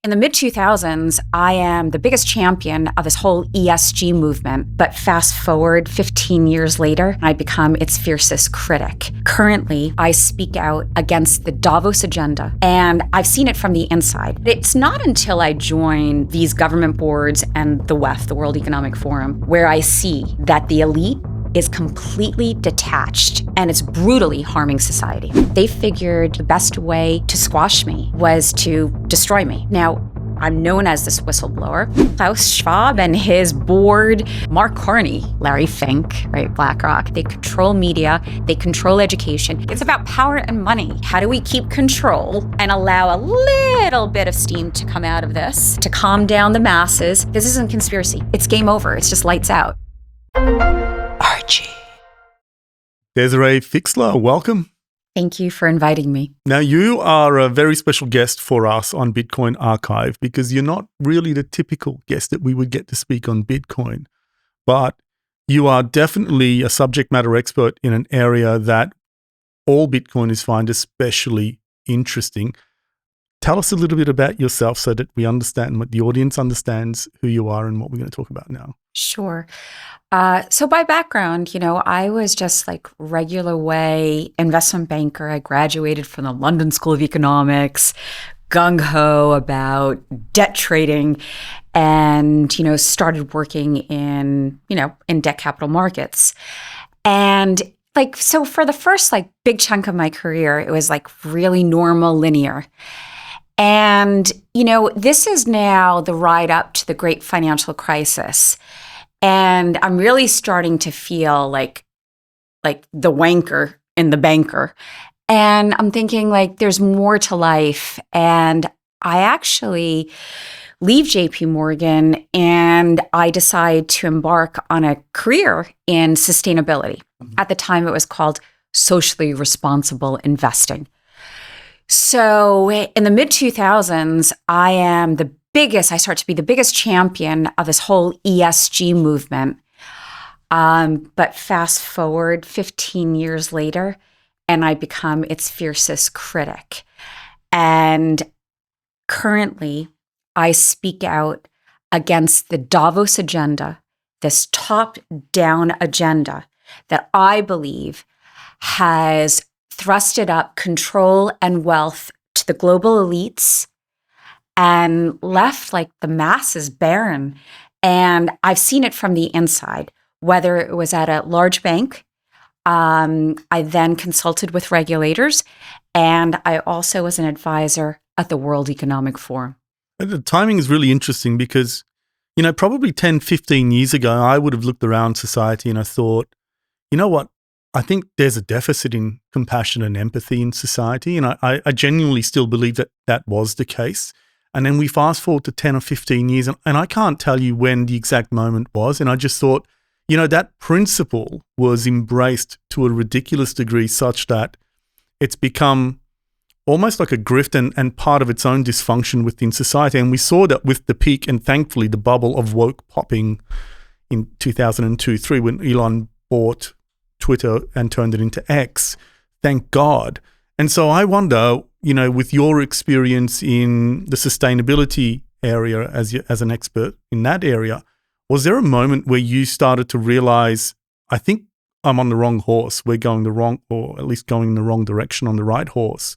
In the mid-2000s, I am the biggest champion of this whole ESG movement, but fast forward 15 years later, I become its fiercest critic. Currently, I speak out against the Davos agenda, and I've seen it from the inside. It's not until I join these government boards and the WEF, the World Economic Forum, where I see that the elite is completely detached and it's brutally harming society. They figured the best way to squash me was to destroy me. Now, I'm known as this whistleblower. Klaus Schwab and his board, Mark Carney, Larry Fink, right, BlackRock, they control media, they control education. It's about power and money. How do we keep control and allow a little bit of steam to come out of this to calm down the masses? This isn't conspiracy. It's game over. It's just lights out. Archie. Desiree Fixler, welcome. Thank you for inviting me. Now, you are a very special guest for us on Bitcoin Archive because you're not really the typical guest that we would get to speak on Bitcoin, but you are definitely a subject matter expert in an area that all Bitcoiners find especially interesting. Tell us a little bit about yourself so that we understand, what the audience understands who you are and what we're going to talk about now. Sure. So by background, I was just like regular way investment banker. I graduated from the London School of Economics, gung-ho about debt trading, and, started working in debt capital markets. And so for the first big chunk of my career, it was really normal, linear. And, this is now the ride up to the great financial crisis. And I'm really starting to feel like the wanker in the banker. And I'm thinking there's more to life. And I actually leave JP Morgan and I decide to embark on a career in sustainability. Mm-hmm. At the time, it was called socially responsible investing. So in the mid-2000s, I start to be the biggest champion of this whole ESG movement. But fast forward 15 years later, and I become its fiercest critic. And currently, I speak out against the Davos agenda, this top-down agenda that I believe has thrusted up control and wealth to the global elites and left the masses barren. And I've seen it from the inside, whether it was at a large bank. I then consulted with regulators, and I also was an advisor at the World Economic Forum. The timing is really interesting because, probably 10, 15 years ago, I would have looked around society and I thought, you know what? I think there's a deficit in compassion and empathy in society. And I genuinely still believe that that was the case. And then we fast forward to 10 or 15 years, and I can't tell you when the exact moment was. And I just thought, that principle was embraced to a ridiculous degree such that it's become almost like a grift and part of its own dysfunction within society. And we saw that with the peak and thankfully the bubble of woke popping in 2002-03 when Elon bought Twitter and turned it into X. Thank God. And so I wonder, with your experience in the sustainability area as an expert in that area, was there a moment where you started to realize, I think I'm on the wrong horse, we're going the wrong, or at least going in the wrong direction on the right horse?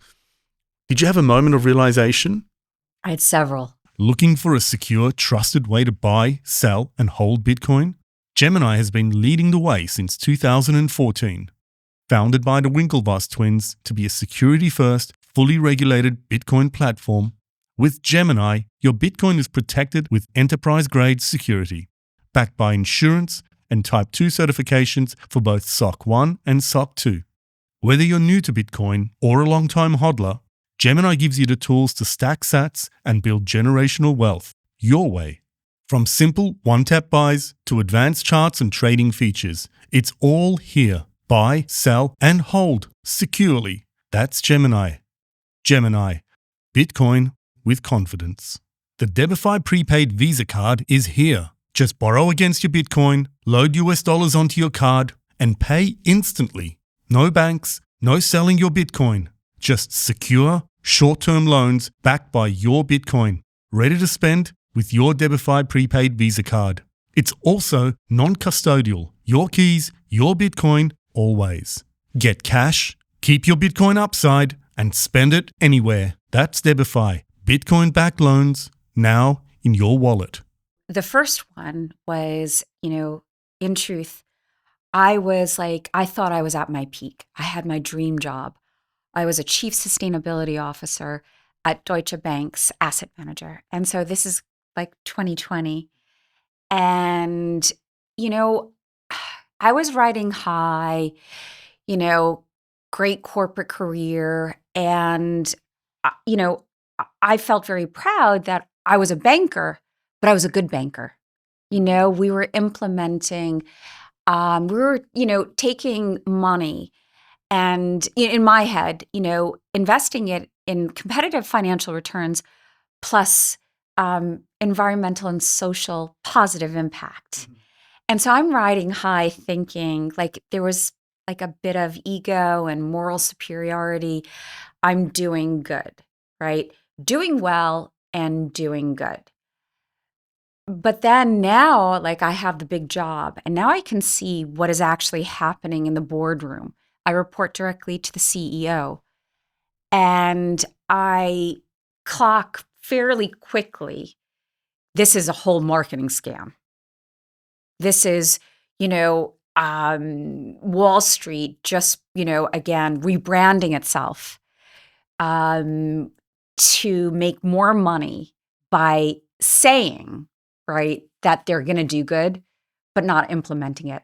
Did you have a moment of realization? I had several. Looking for a secure, trusted way to buy, sell, and hold Bitcoin? Gemini has been leading the way since 2014. Founded by the Winklevoss twins to be a security-first, fully regulated Bitcoin platform, with Gemini, your Bitcoin is protected with enterprise-grade security, backed by insurance and Type 2 certifications for both SOC 1 and SOC 2. Whether you're new to Bitcoin or a long-time hodler, Gemini gives you the tools to stack sats and build generational wealth your way. From simple one-tap buys to advanced charts and trading features, it's all here. Buy, sell, and hold securely. That's Gemini. Gemini. Bitcoin with confidence. The DeBiFi prepaid Visa card is here. Just borrow against your Bitcoin, load US dollars onto your card, and pay instantly. No banks, no selling your Bitcoin. Just secure, short-term loans backed by your Bitcoin. ready to spend with your DeBiFi prepaid Visa card. It's also non-custodial. Your keys, your Bitcoin, always. Get cash, keep your Bitcoin upside, and spend it anywhere. That's DeBiFi. Bitcoin-backed loans, now in your wallet. The first one was, in truth, I thought I was at my peak. I had my dream job. I was a chief sustainability officer at Deutsche Bank's asset manager. And so this is like 2020. And, I was riding high, great corporate career. And, I felt very proud that I was a banker, but I was a good banker. We were implementing, taking money and in my head, investing it in competitive financial returns plus environmental and social positive impact. Mm-hmm. And so I'm riding high thinking like there was like a bit of ego and moral superiority. I'm doing good, right? Doing well and doing good. But then now, like I have the big job and now I can see what is actually happening in the boardroom. I report directly to the CEO and I clock fairly quickly. This is a whole marketing scam. This is, Wall Street just, again, rebranding itself to make more money by saying, right, that they're going to do good, but not implementing it.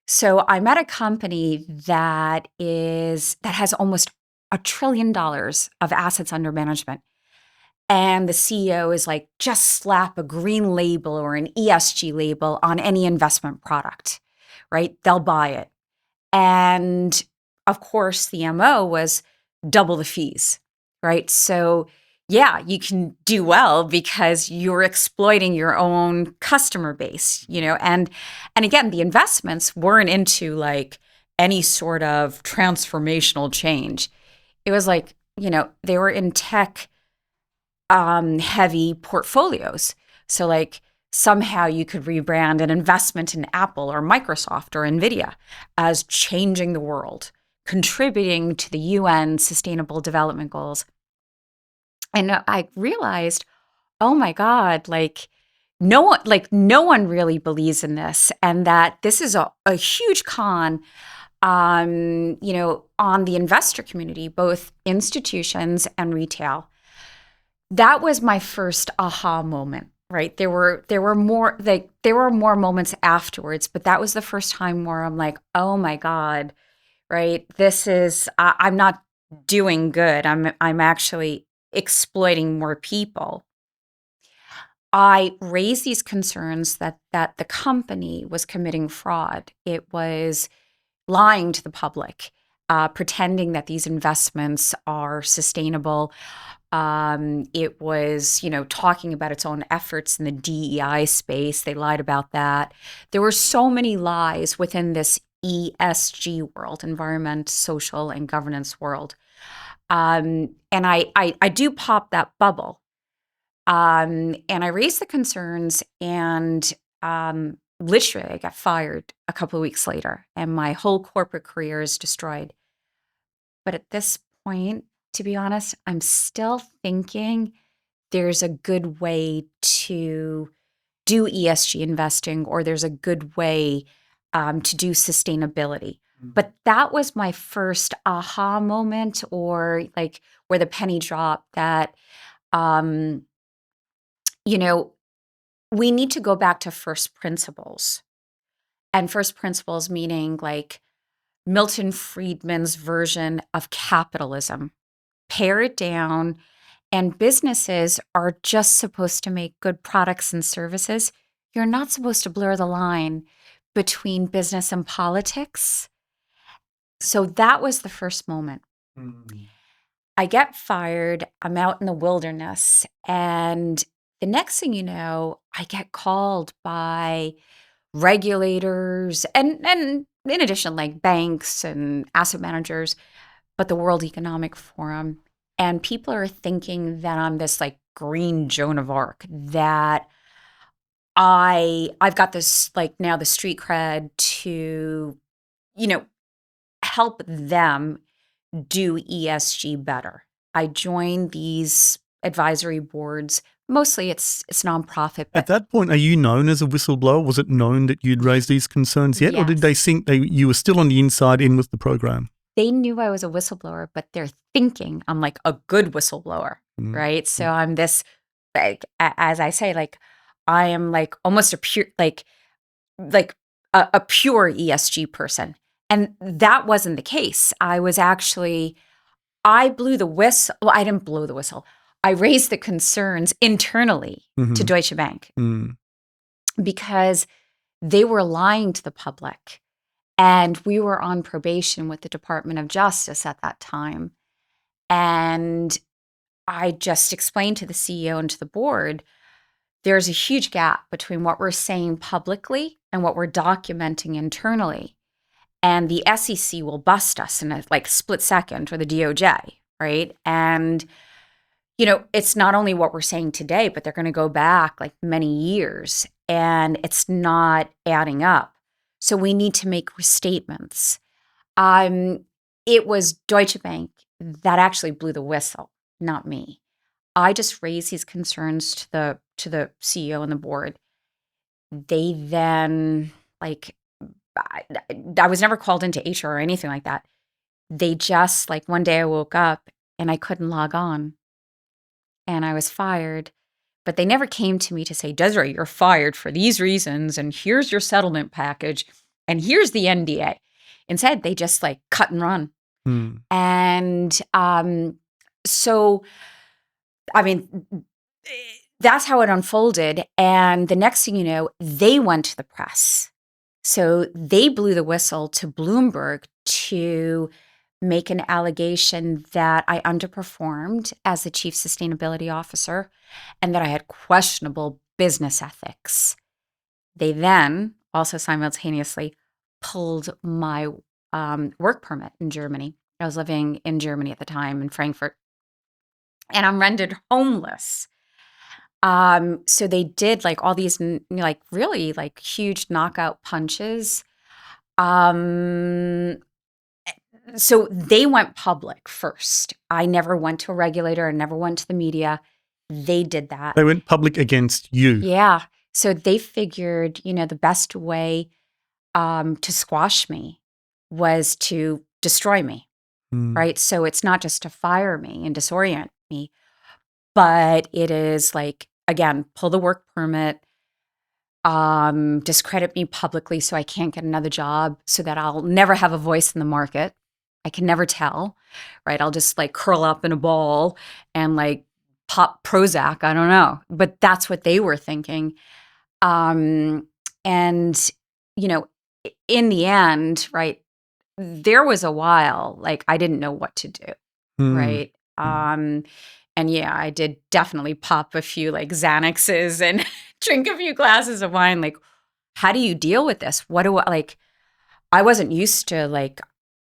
So I'm at a company that has almost $1 trillion of assets under management. And the CEO is like, just slap a green label or an ESG label on any investment product, right? They'll buy it. And of course, the MO was double the fees, right? So yeah, you can do well because you're exploiting your own customer base, and again, the investments weren't into like any sort of transformational change. It was like, they were in tech heavy portfolios. So like somehow you could rebrand an investment in Apple or Microsoft or NVIDIA as changing the world, contributing to the UN Sustainable Development Goals. And I realized, oh my God, no one really believes in this, and that this is a huge con, on the investor community, both institutions and retail. That was my first aha moment, right? There were more moments afterwards, but that was the first time where I'm like, oh my God, right? This is I'm not doing good. I'm actually exploiting more people. I raised these concerns that the company was committing fraud. It was lying to the public, pretending that these investments are sustainable. It was, talking about its own efforts in the DEI space. They lied about that. There were so many lies within this ESG world, environment, social, and governance world. And I do pop that bubble. And I raised the concerns, and literally I got fired a couple of weeks later, and my whole corporate career is destroyed. But at this point, to be honest, I'm still thinking there's a good way to do ESG investing, or there's a good way to do sustainability. But that was my first aha moment, or like where the penny dropped that, we need to go back to first principles. And first principles meaning like Milton Friedman's version of capitalism. Pare it down, and businesses are just supposed to make good products and services. You're not supposed to blur the line between business and politics. So that was the first moment. Mm-hmm. I get fired, I'm out in the wilderness, and the next thing you know, I get called by regulators and in addition, like banks and asset managers, but the World Economic Forum. And people are thinking that I'm this like green Joan of Arc that I've got this like now the street cred to, help them do ESG better. I joined these advisory boards. Mostly it's nonprofit, At but that point, are you known as a whistleblower? Was it known that you'd raised these concerns yet? Or did they yes. think you were still on the inside in with the program? They knew I was a whistleblower, but they're thinking I'm like a good whistleblower, right? So I'm this, like, as I say, like I am like almost a pure, like a pure ESG person. And that wasn't the case. I blew the whistle. Well, I didn't blow the whistle. I raised the concerns internally to Deutsche Bank because they were lying to the public. And we were on probation with the Department of Justice at that time. And I just explained to the CEO and to the board, there's a huge gap between what we're saying publicly and what we're documenting internally. And the SEC will bust us in a like split second, or the DOJ, right? And, it's not only what we're saying today, but they're going to go back like many years and it's not adding up. So we need to make restatements. It was Deutsche Bank that actually blew the whistle, not me. I just raised these concerns to the CEO and the board. They then I was never called into HR or anything like that. They just like one day I woke up and I couldn't log on and I was fired. But they never came to me to say, Desiree, you're fired for these reasons, and here's your settlement package, and here's the NDA. Instead, they just like cut and run. And so, I mean, that's how it unfolded. And the next thing you know, they went to the press. So they blew the whistle to Bloomberg to make an allegation that I underperformed as the chief sustainability officer and that I had questionable business ethics. They then also simultaneously pulled my work permit in Germany. I was living in Germany at the time in Frankfurt, and I'm rendered homeless. So they did like all these like really like huge knockout punches. So they went public first. I never went to a regulator. I never went to the media. They did that. They went public against you. Yeah. So they figured, the best way to squash me was to destroy me, right? So it's not just to fire me and disorient me, but it is like, again, pull the work permit, discredit me publicly so I can't get another job, so that I'll never have a voice in the market. I can never tell, right? I'll just like curl up in a ball and like pop Prozac. I don't know. But that's what they were thinking. And, in the end, right, there was a while like I didn't know what to do, right? And yeah, I did definitely pop a few like Xanaxes and drink a few glasses of wine. Like, how do you deal with this? What do I like? I wasn't used to like,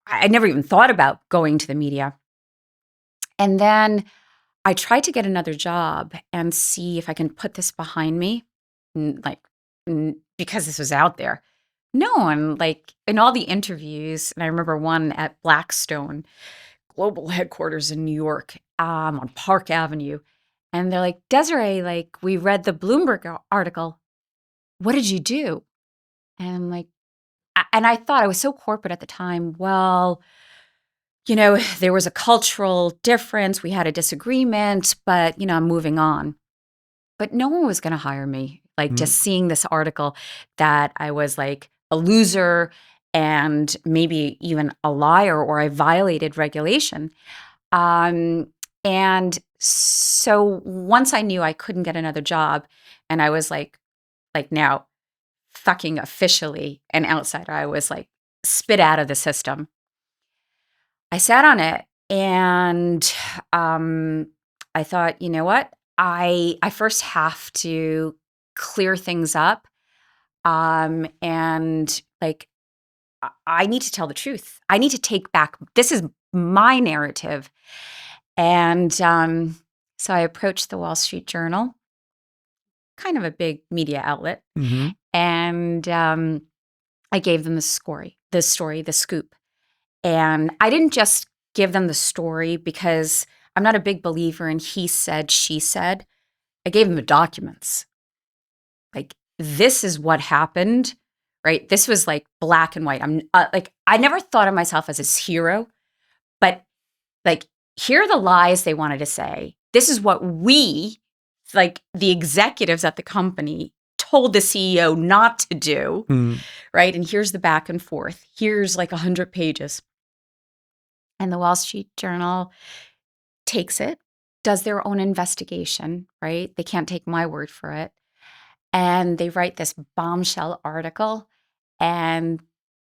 I never even thought about going to the media. And then I tried to get another job and see if I can put this behind me, because this was out there. No, and like in all the interviews, and I remember one at Blackstone global headquarters in New York, on Park Avenue. And they're like, Desiree, like, we read the Bloomberg article. What did you do? And I'm like, and I thought I was so corporate at the time. Well, there was a cultural difference. We had a disagreement, but, I'm moving on. But no one was going to hire me. Like just seeing this article that I was like a loser and maybe even a liar, or I violated regulation. And so once I knew I couldn't get another job and I was like now fucking officially an outsider, I was like spit out of the system. I sat on it and I thought, you know what? I first have to clear things up. And like, I need to tell the truth. I need to take back, this is my narrative. And So I approached the Wall Street Journal, kind of a big media outlet, and I gave them the story, the scoop. And I didn't just give them the story because I'm not a big believer in he said, she said. I gave them the documents. Like, this is what happened, right? This was like black and white. I'm I never thought of myself as his hero, but like, here are the lies they wanted to say. This is what we, like the executives at the company, told the CEO not to do, right? And here's the back and forth. Here's like 100 pages. And the Wall Street Journal takes it, does their own investigation, right? They can't take my word for it. And they write this bombshell article, and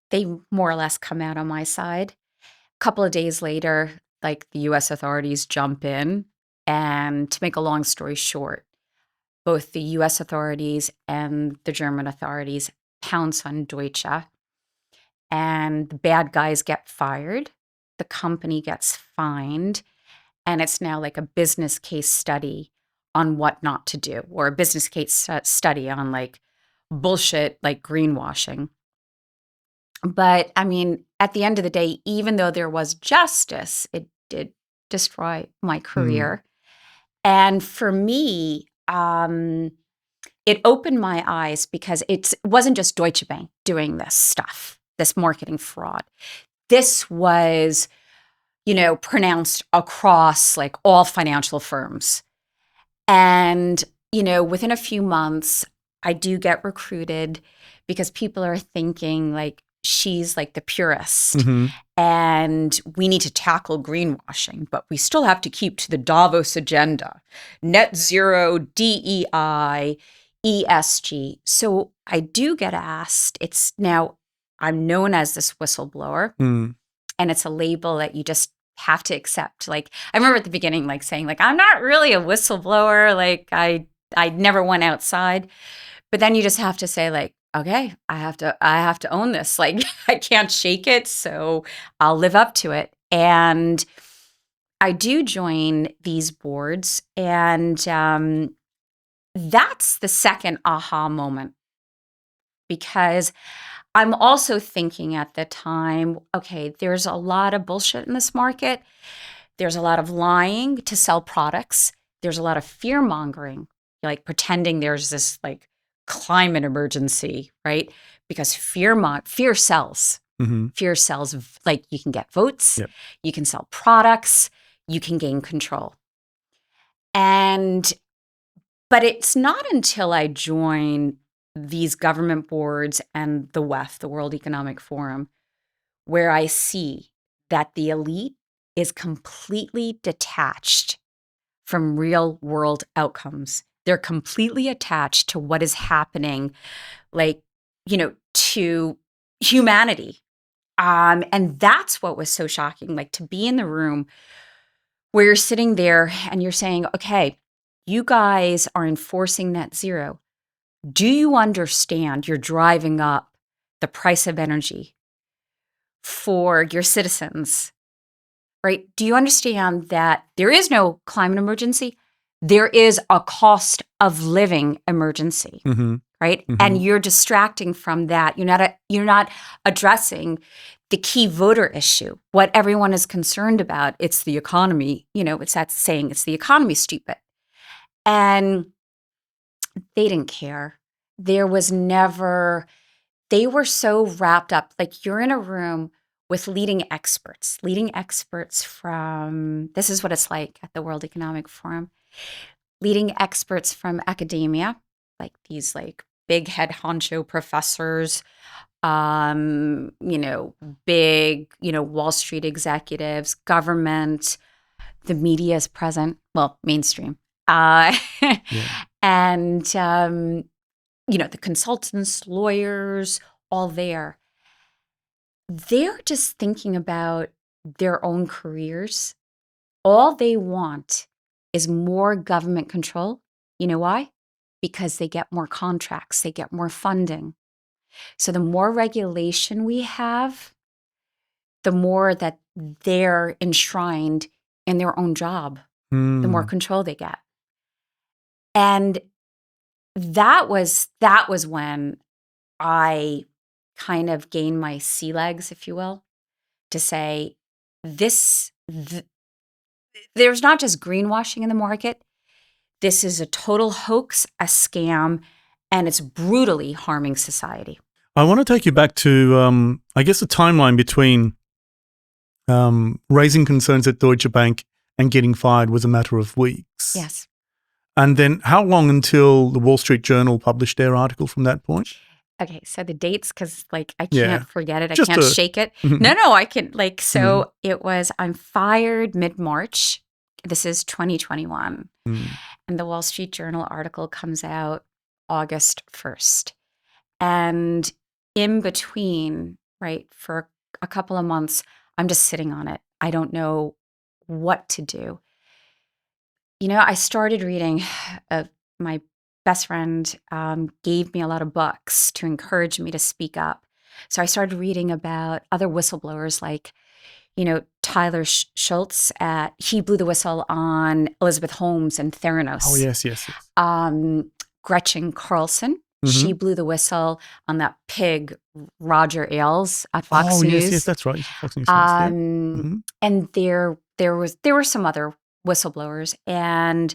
they more or less come out on my side. A couple of days later, like, the US authorities jump in, and to make a long story short, both the US authorities and the German authorities pounce on Deutsche, and the bad guys get fired. The company gets fined, and it's now like a business case study on what not to do, or a business case study on like bullshit, like greenwashing. But I mean, at the end of the day, even though there was justice, it did destroy my career. And for me, it opened my eyes because it wasn't just Deutsche Bank doing this stuff, this marketing fraud. This was, pronounced across like all financial firms. And, within a few months, I do get recruited because people are thinking like, she's like the purist and we need to tackle greenwashing, but we still have to keep to the Davos agenda, net zero, DEI, ESG. So I do get asked. It's now, I'm known as this whistleblower, and it's a label that you just have to accept. Like, I remember at the beginning, like saying like, I'm not really a whistleblower. Like I never went outside, but then you just have to say like, okay, I have to own this. Like, I can't shake it, so I'll live up to it. And I do join these boards, and that's the second aha moment, because I'm also thinking at the time, okay, there's a lot of bullshit in this market. There's a lot of lying to sell products. There's a lot of fear mongering, like pretending there's this like climate emergency, right? Because fear sells. Fear sells. Like, you can get votes, you can sell products, you can gain control. But it's not until I join these government boards and the WEF, the World Economic Forum, where I see that the elite is completely detached from real world outcomes. They're completely attached to what is happening, like, to humanity. And that's what was so shocking, like, to be in the room where you're sitting there and you're saying, okay, you guys are enforcing net zero. Do you understand you're driving up the price of energy for your citizens, right? Do you understand that there is no climate emergency? There is a cost of living emergency, right? And you're distracting from that. You're not addressing the key voter issue, what everyone is concerned about. It's the economy. It's that saying, it's the economy, stupid. And they didn't care. There was never, they were so wrapped up. Like, you're in a room with leading experts from, this is what it's like at the World Economic Forum, leading experts from academia, like these like big head honcho professors, big, Wall Street executives, government, the media is present, well, mainstream. And, the consultants, lawyers, all there. They're just thinking about their own careers. All they want is more government control. You know why? Because they get more contracts, they get more funding. So the more regulation we have, the more that they're enshrined in their own job. the more control they get. And that was when I kind of gained my sea legs, if you will, to say there's not just greenwashing in the market. This is a total hoax, a scam, and it's brutally harming society. I want to take you back to, I guess, the timeline between raising concerns at Deutsche Bank and getting fired was a matter of weeks. Yes. And then how long until the Wall Street Journal published their article from that point? Okay, so the dates, because like I can't forget it. I Just can't shake it. Mhm. No, I can so it was, I'm fired mid-March. This is 2021. And the Wall Street Journal article comes out August 1st. And in between, right, for a couple of months, I'm just sitting on it. I don't know what to do. You know, I started reading, my best friend gave me a lot of books to encourage me to speak up. So I started reading about other whistleblowers like, you know, Tyler Schultz. He blew the whistle on Elizabeth Holmes and Theranos. Oh, yes. Gretchen Carlson. She blew the whistle on that pig, Roger Ailes at Fox News. Yes, that's right. Fox News. And there were some other whistleblowers. And,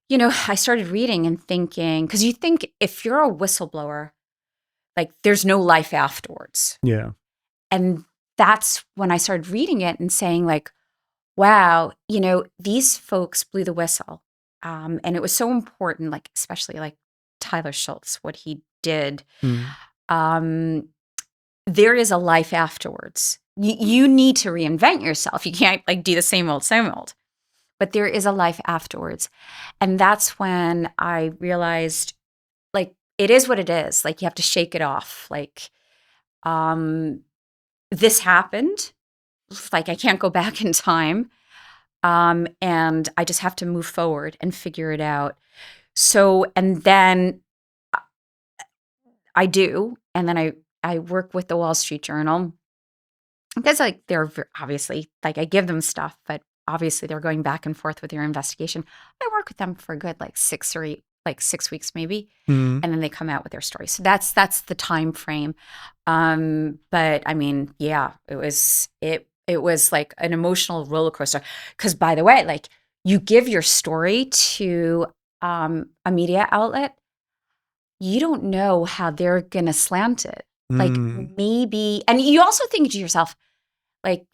you know, I started reading and thinking, because you think if you're a whistleblower, like there's no life afterwards. Yeah. And that's when I started reading it and saying like, wow, you know, these folks blew the whistle. And it was so important, like, especially like Tyler Schultz, what he did. There is a life afterwards. You need to reinvent yourself. You can't like do the same old. But there is a life afterwards. And that's when I realized like it is what it is. Like you have to shake it off. Like this happened. Like I can't go back in time. And I just have to move forward and figure it out. So, and then I do. And then I work with the Wall Street Journal because like they're obviously like I give them stuff, but obviously they're going back and forth with their investigation. I work with them for a good like 6 weeks maybe. And then they come out with their story. So that's the time frame. But I mean, yeah, it was like an emotional roller coaster. Because by the way, like you give your story to a media outlet, you don't know how they're gonna slant it. Like maybe, and you also think to yourself, like,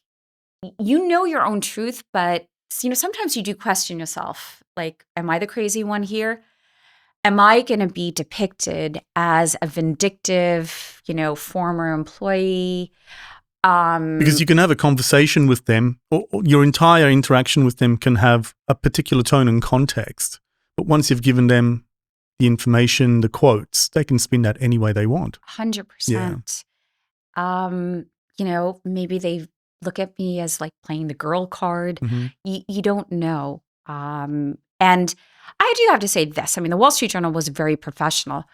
you know your own truth, but you know, sometimes you do question yourself. Like, am I the crazy one here? Am I going to be depicted as a vindictive, you know, former employee? Because you can have a conversation with them, or your entire interaction with them can have a particular tone and context. But once you've given them the information, the quotes, they can spin that any way they want. 100%. You know, maybe they look at me as like playing the girl card. You don't know. And I do have to say this. I mean, the Wall Street Journal was very professional,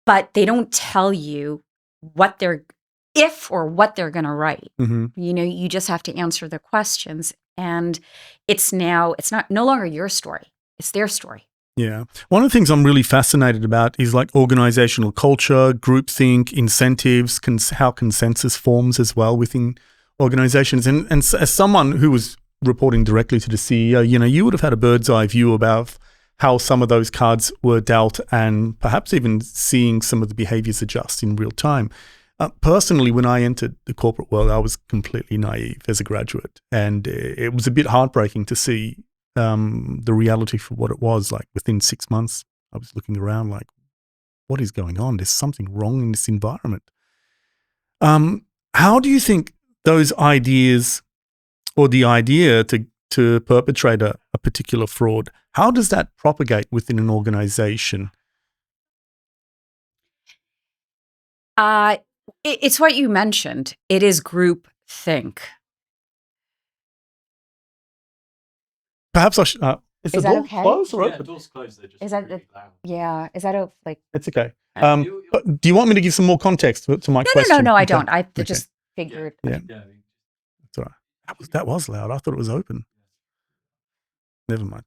but they don't tell you what they're going to write. You know, you just have to answer the questions. And it's no longer your story. It's their story. Yeah. One of the things I'm really fascinated about is like organizational culture, groupthink, incentives, how consensus forms as well within organizations. And as someone who was reporting directly to the CEO, you know, you would have had a bird's eye view about how some of those cards were dealt and perhaps even seeing some of the behaviors adjust in real time. Personally, when I entered the corporate world, I was completely naive as a graduate. And it was a bit heartbreaking to see the reality for what it was. Like within 6 months, I was looking around like, what is going on? There's something wrong in this environment. How do you think those ideas or the idea to perpetrate a particular fraud, how does that propagate within an organization? It's what you mentioned. It is group think. Perhaps I should. Is the that door okay? closed or Yeah, open? door's closed. They're just Is that really loud. Yeah. Is that like? It's okay. But do you want me to give some more context to my No, question? no, I Okay. don't. I Okay. just figured. Yeah. Yeah. That's all right. That was loud. I thought it was open. Never mind.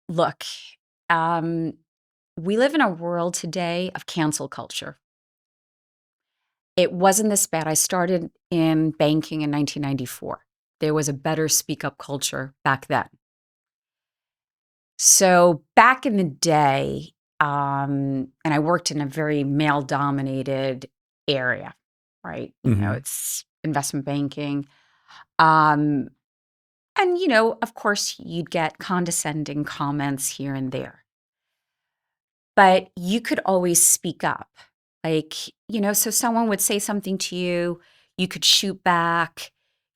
Look, we live in a world today of cancel culture. It wasn't this bad. I started in banking in 1994. There was a better speak up culture back then. So back in the day, and I worked in a very male dominated area, right? It's investment banking. And, of course, you'd get condescending comments here and there. But you could always speak up. So someone would say something to you, you could shoot back.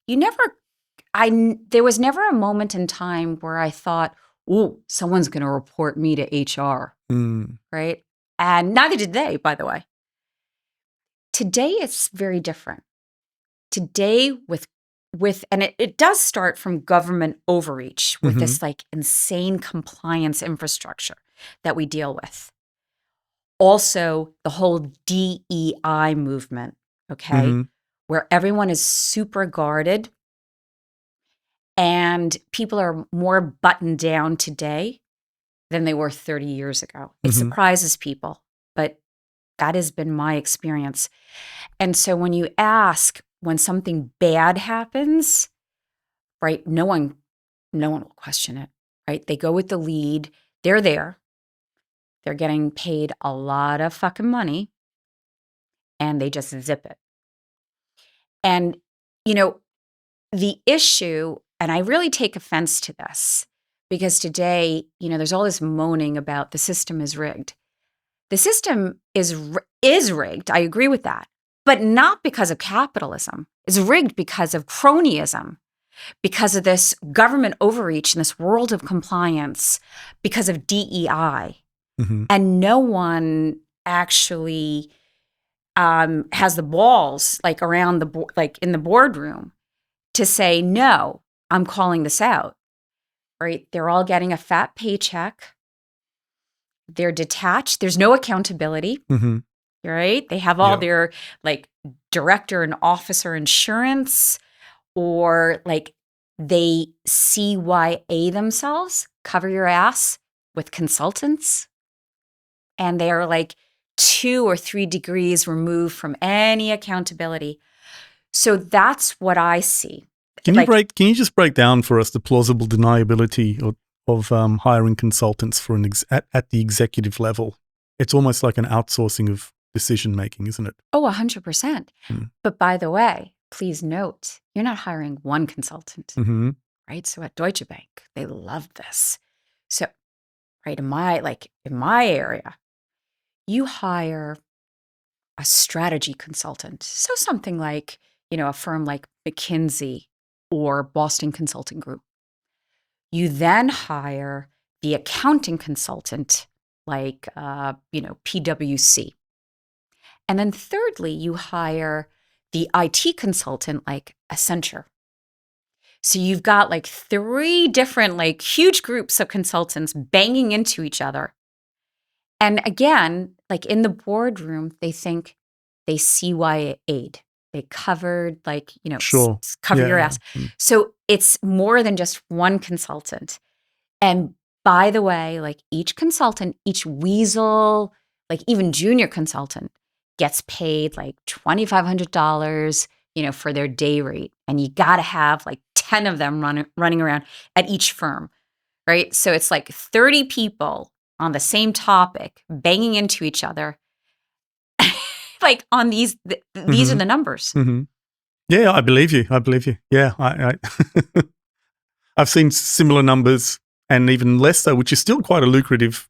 There was never a moment in time where I thought, oh, someone's going to report me to HR, right? And neither did they, by the way. Today, it's very different. Today, and it does start from government overreach with this insane compliance infrastructure that we deal with. Also, the whole DEI movement, okay, where everyone is super guarded and people are more buttoned down today than they were 30 years ago. It surprises people, but that has been my experience. And so when you ask when something bad happens, right, no one will question it, right? They go with the lead. They're there. They're getting paid a lot of fucking money, and they just zip it. And, the issue, and I really take offense to this, because today, there's all this moaning about the system is rigged. The system is rigged. I agree with that, but not because of capitalism. It's rigged because of cronyism, because of this government overreach in this world of compliance, because of DEI. And no one actually has the balls around in the boardroom to say, no, I'm calling this out, right? They're all getting a fat paycheck. They're detached. There's no accountability, right? They have all their director and officer insurance, or they CYA themselves, cover your ass, with consultants. And they are 2 or 3 degrees removed from any accountability. So that's what I see. Can you just break down for us the plausible deniability of hiring consultants for at the executive level? It's almost like an outsourcing of decision making, isn't it? Oh, 100%. But by the way, please note, you're not hiring one consultant, right? So at Deutsche Bank, they love this. So, right, in my area, you hire a strategy consultant. So something like, a firm like McKinsey or Boston Consulting Group. You then hire the accounting consultant like, PwC. And then thirdly, you hire the IT consultant like Accenture. So you've got 3 different huge groups of consultants banging into each other. And again, in the boardroom, they think they CYA'd. They covered Sure. cover your ass. So it's more than just one consultant. And by the way, each consultant, each weasel, even junior consultant gets paid $2,500, for their day rate. And you got to have 10 of them running around at each firm, right? So it's 30 people on the same topic, banging into each other. On these are the numbers. Yeah, I believe you. Yeah, I I've seen similar numbers, and even less so, which is still quite a lucrative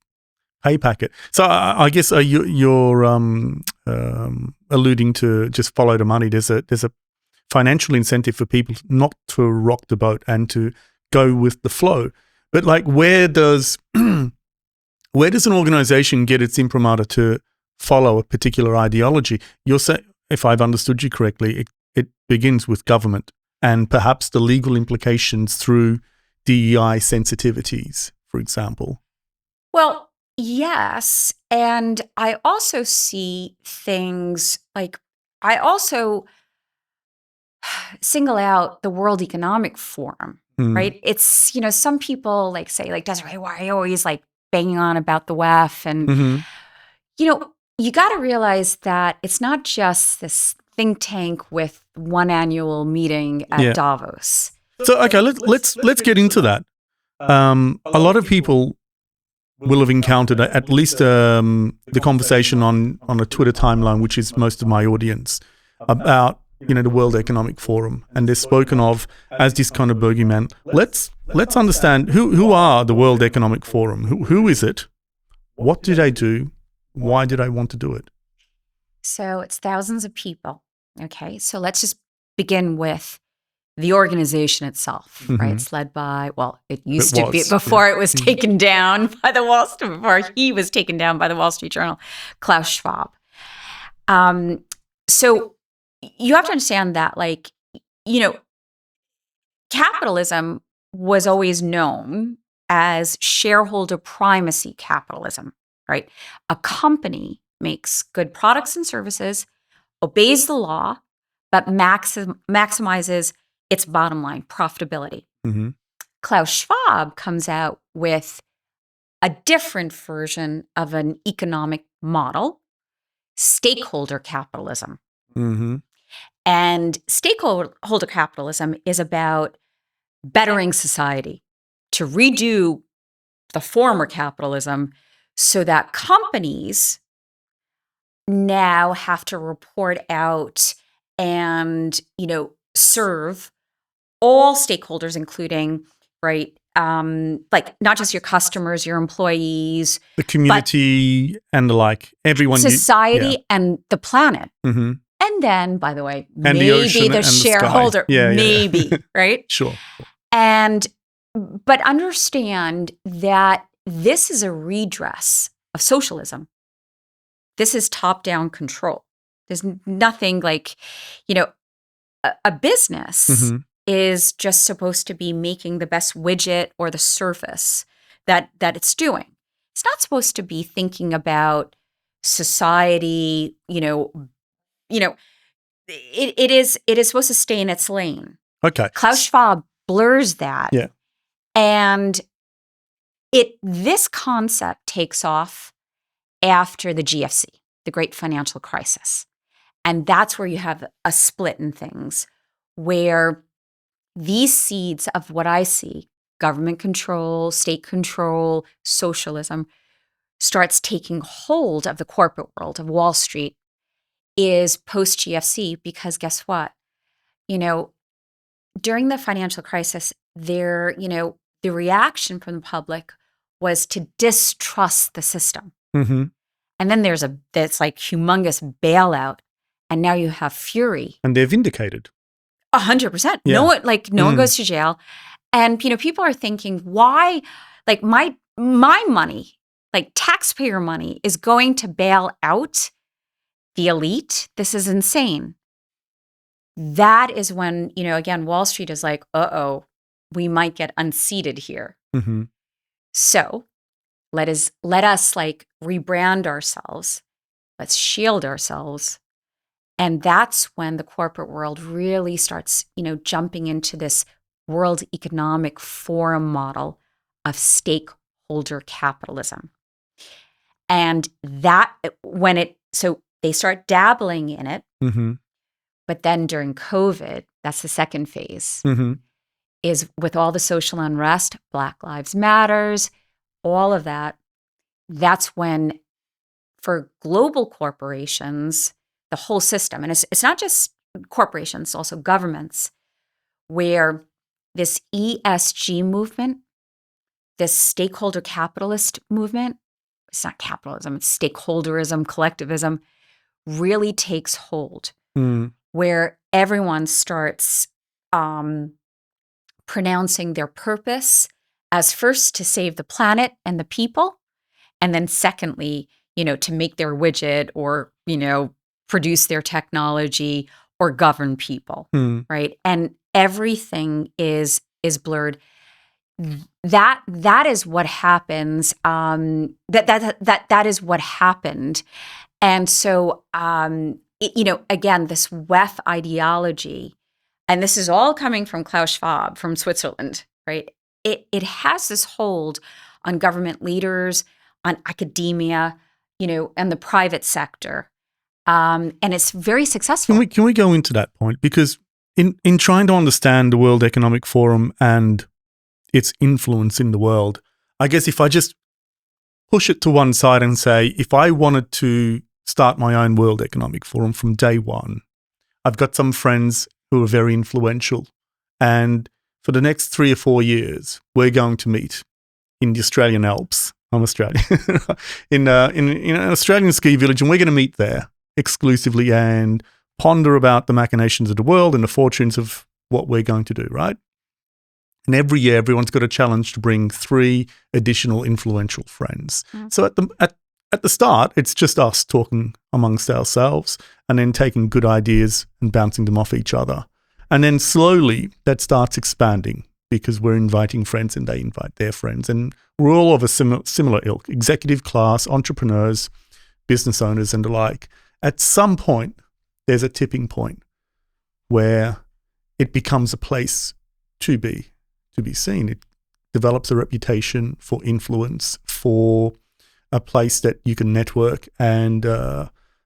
pay packet. So I guess you're alluding to just follow the money. There's a financial incentive for people not to rock the boat and to go with the flow. But where does an organization get its imprimatur to follow a particular ideology? You're saying, if I've understood you correctly, it begins with government and perhaps the legal implications through DEI sensitivities, for example. Well, yes. And I also see things single out the World Economic Forum, right? It's, some people like say, like, Desiree, why are you always like banging on about the WEF? And, you got to realize that it's not just this think tank with one annual meeting at Davos. So, okay, let's get into that. A lot of people will have encountered at least the conversation on a Twitter timeline, which is most of my audience, about the World Economic Forum, and they're spoken of as this kind of bogeyman. Let's understand who are the World Economic Forum. Who is it? What do they do? Why did I want to do it? So it's thousands of people. Okay, so let's just begin with the organization itself, right? It's led by, it used to be before it was taken down by the Wall Street, before he was taken down by the Wall Street Journal, Klaus Schwab. So you have to understand that, capitalism was always known as shareholder primacy capitalism, right? A company makes good products and services, obeys the law, but maximizes its bottom line, profitability. Klaus Schwab comes out with a different version of an economic model, stakeholder capitalism. And stakeholder capitalism is about bettering society, to redo the former capitalism so that companies now have to report out and, serve all stakeholders, including, right, not just your customers, your employees, the community, and everyone, society, and the planet. And then, by the way, and maybe the shareholder, maybe, right? Sure. But understand that this is a redress of socialism. This is top-down control. There's nothing like, a business is just supposed to be making the best widget or the service that it's doing. It's not supposed to be thinking about society, it is supposed to stay in its lane. Okay. Klaus Schwab blurs that. Yeah. And this concept takes off after the GFC, the Great Financial Crisis. And that's where you have a split in things, where these seeds of what I see, government control, state control, socialism, starts taking hold of the corporate world, of Wall Street, is post-GFC, because guess what? During the financial crisis, the reaction from the public was to distrust the system. And then there's that's like humongous bailout, and now you have fury. And they're vindicated. 100%. Yeah. No one goes to jail. And, people are thinking, why, my money, taxpayer money, is going to bail out the elite? This is insane. That is when, again, Wall Street is like, uh-oh, we might get unseated here. So let us rebrand ourselves. Let's shield ourselves. And that's when the corporate world really starts, jumping into this World Economic Forum model of stakeholder capitalism. And so they start dabbling in it. But then during COVID, that's the second phase, is with all the social unrest, Black Lives Matters, all of that. That's when, for global corporations, the whole system, and it's not just corporations, it's also governments, where this ESG movement, this stakeholder capitalist movement, it's not capitalism, it's stakeholderism, collectivism, really takes hold, where everyone starts pronouncing their purpose as first to save the planet and the people, and then secondly, to make their widget or, produce their technology or govern people, right? And everything is blurred. That is what happens. That is what happened. And so, again, this WEF ideology and this is all coming from Klaus Schwab from Switzerland, right? It has this hold on government leaders, on academia, and the private sector. And it's very successful. Can we go into that point? Because in trying to understand the World Economic Forum and its influence in the world, I guess if I just push it to one side and say, if I wanted to start my own World Economic Forum from day one, I've got some friends who are very influential. And for the next 3 or 4 years, we're going to meet in the Australian Alps. I'm Australian. in an Australian ski village, and we're going to meet there exclusively and ponder about the machinations of the world and the fortunes of what we're going to do, right? And every year, everyone's got a challenge to bring 3 additional influential friends. Mm. So at the start, it's just us talking amongst ourselves and then taking good ideas and bouncing them off each other. And then slowly that starts expanding because we're inviting friends and they invite their friends. And we're all of a similar ilk, executive class, entrepreneurs, business owners and the like. At some point, there's a tipping point where it becomes a place to be seen. It develops a reputation for influence, for a place that you can network and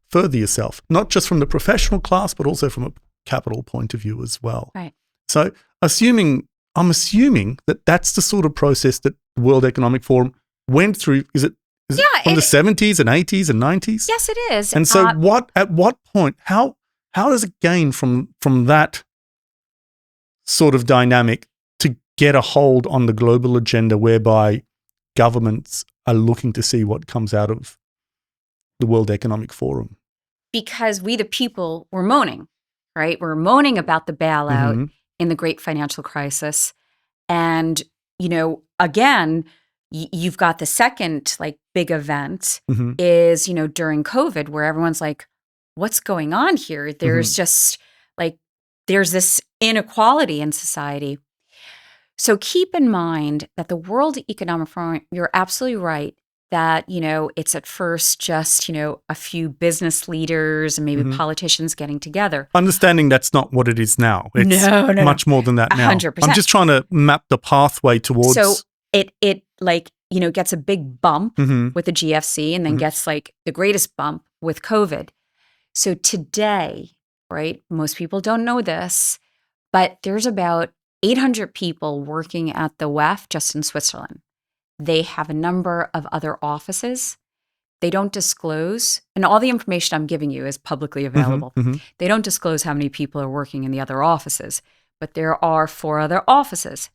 further yourself, not just from the professional class, but also from a capital point of view as well. Right. So I'm assuming that that's the sort of process that the World Economic Forum went through. Is it from the 70s and 80s and 90s? Yes, it is. And so at what point, how does it gain from that sort of dynamic to get a hold on the global agenda whereby governments are looking to see what comes out of the World Economic Forum? Because we, the people, were moaning, right? We're moaning about the bailout in the great financial crisis. And, again, you've got the second big event is, during COVID, where everyone's like, what's going on here? There's just there's this inequality in society. So keep in mind that the World Economic Forum, you're absolutely right that, it's at first just, a few business leaders and maybe politicians getting together. Understanding that's not what it is now. It's much more than that now. 100%. I'm just trying to map the pathway towards. So it gets a big bump with the GFC and then gets the greatest bump with COVID. So today, right, most people don't know this, but there's about 800 people working at the WEF just in Switzerland. They have a number of other offices. They don't disclose, and all the information I'm giving you is publicly available. They don't disclose how many people are working in the other offices, but there are 4 other offices.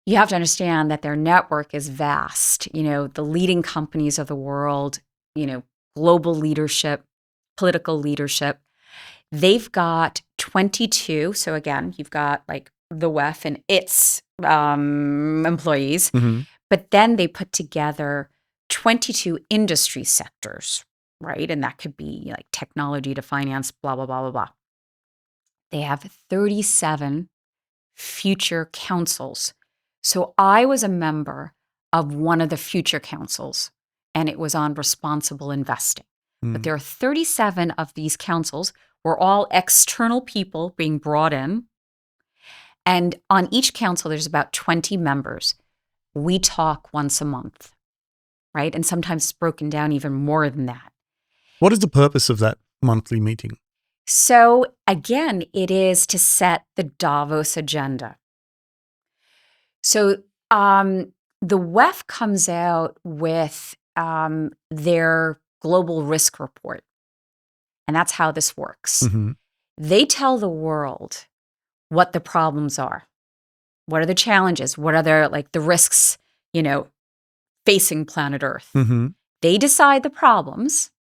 You have to understand that their network is vast. The leading companies of the world, global leadership, political leadership. They've got 22. So again, you've got the WEF and its employees. But then they put together 22 industry sectors, right? And that could be technology to finance, blah, blah, blah, blah, blah. They have 37 future councils. So I was a member of one of the future councils, and it was on responsible investing. But there are 37 of these councils. We're all external people being brought in. And on each council, there's about 20 members. We talk once a month, right? And sometimes it's broken down even more than that. What is the purpose of that monthly meeting? So again, it is to set the Davos agenda. So the WEF comes out with their global risk report. And that's how this works. They tell the world what the problems are. What are the challenges? What are the risks, facing planet Earth? They decide the problems,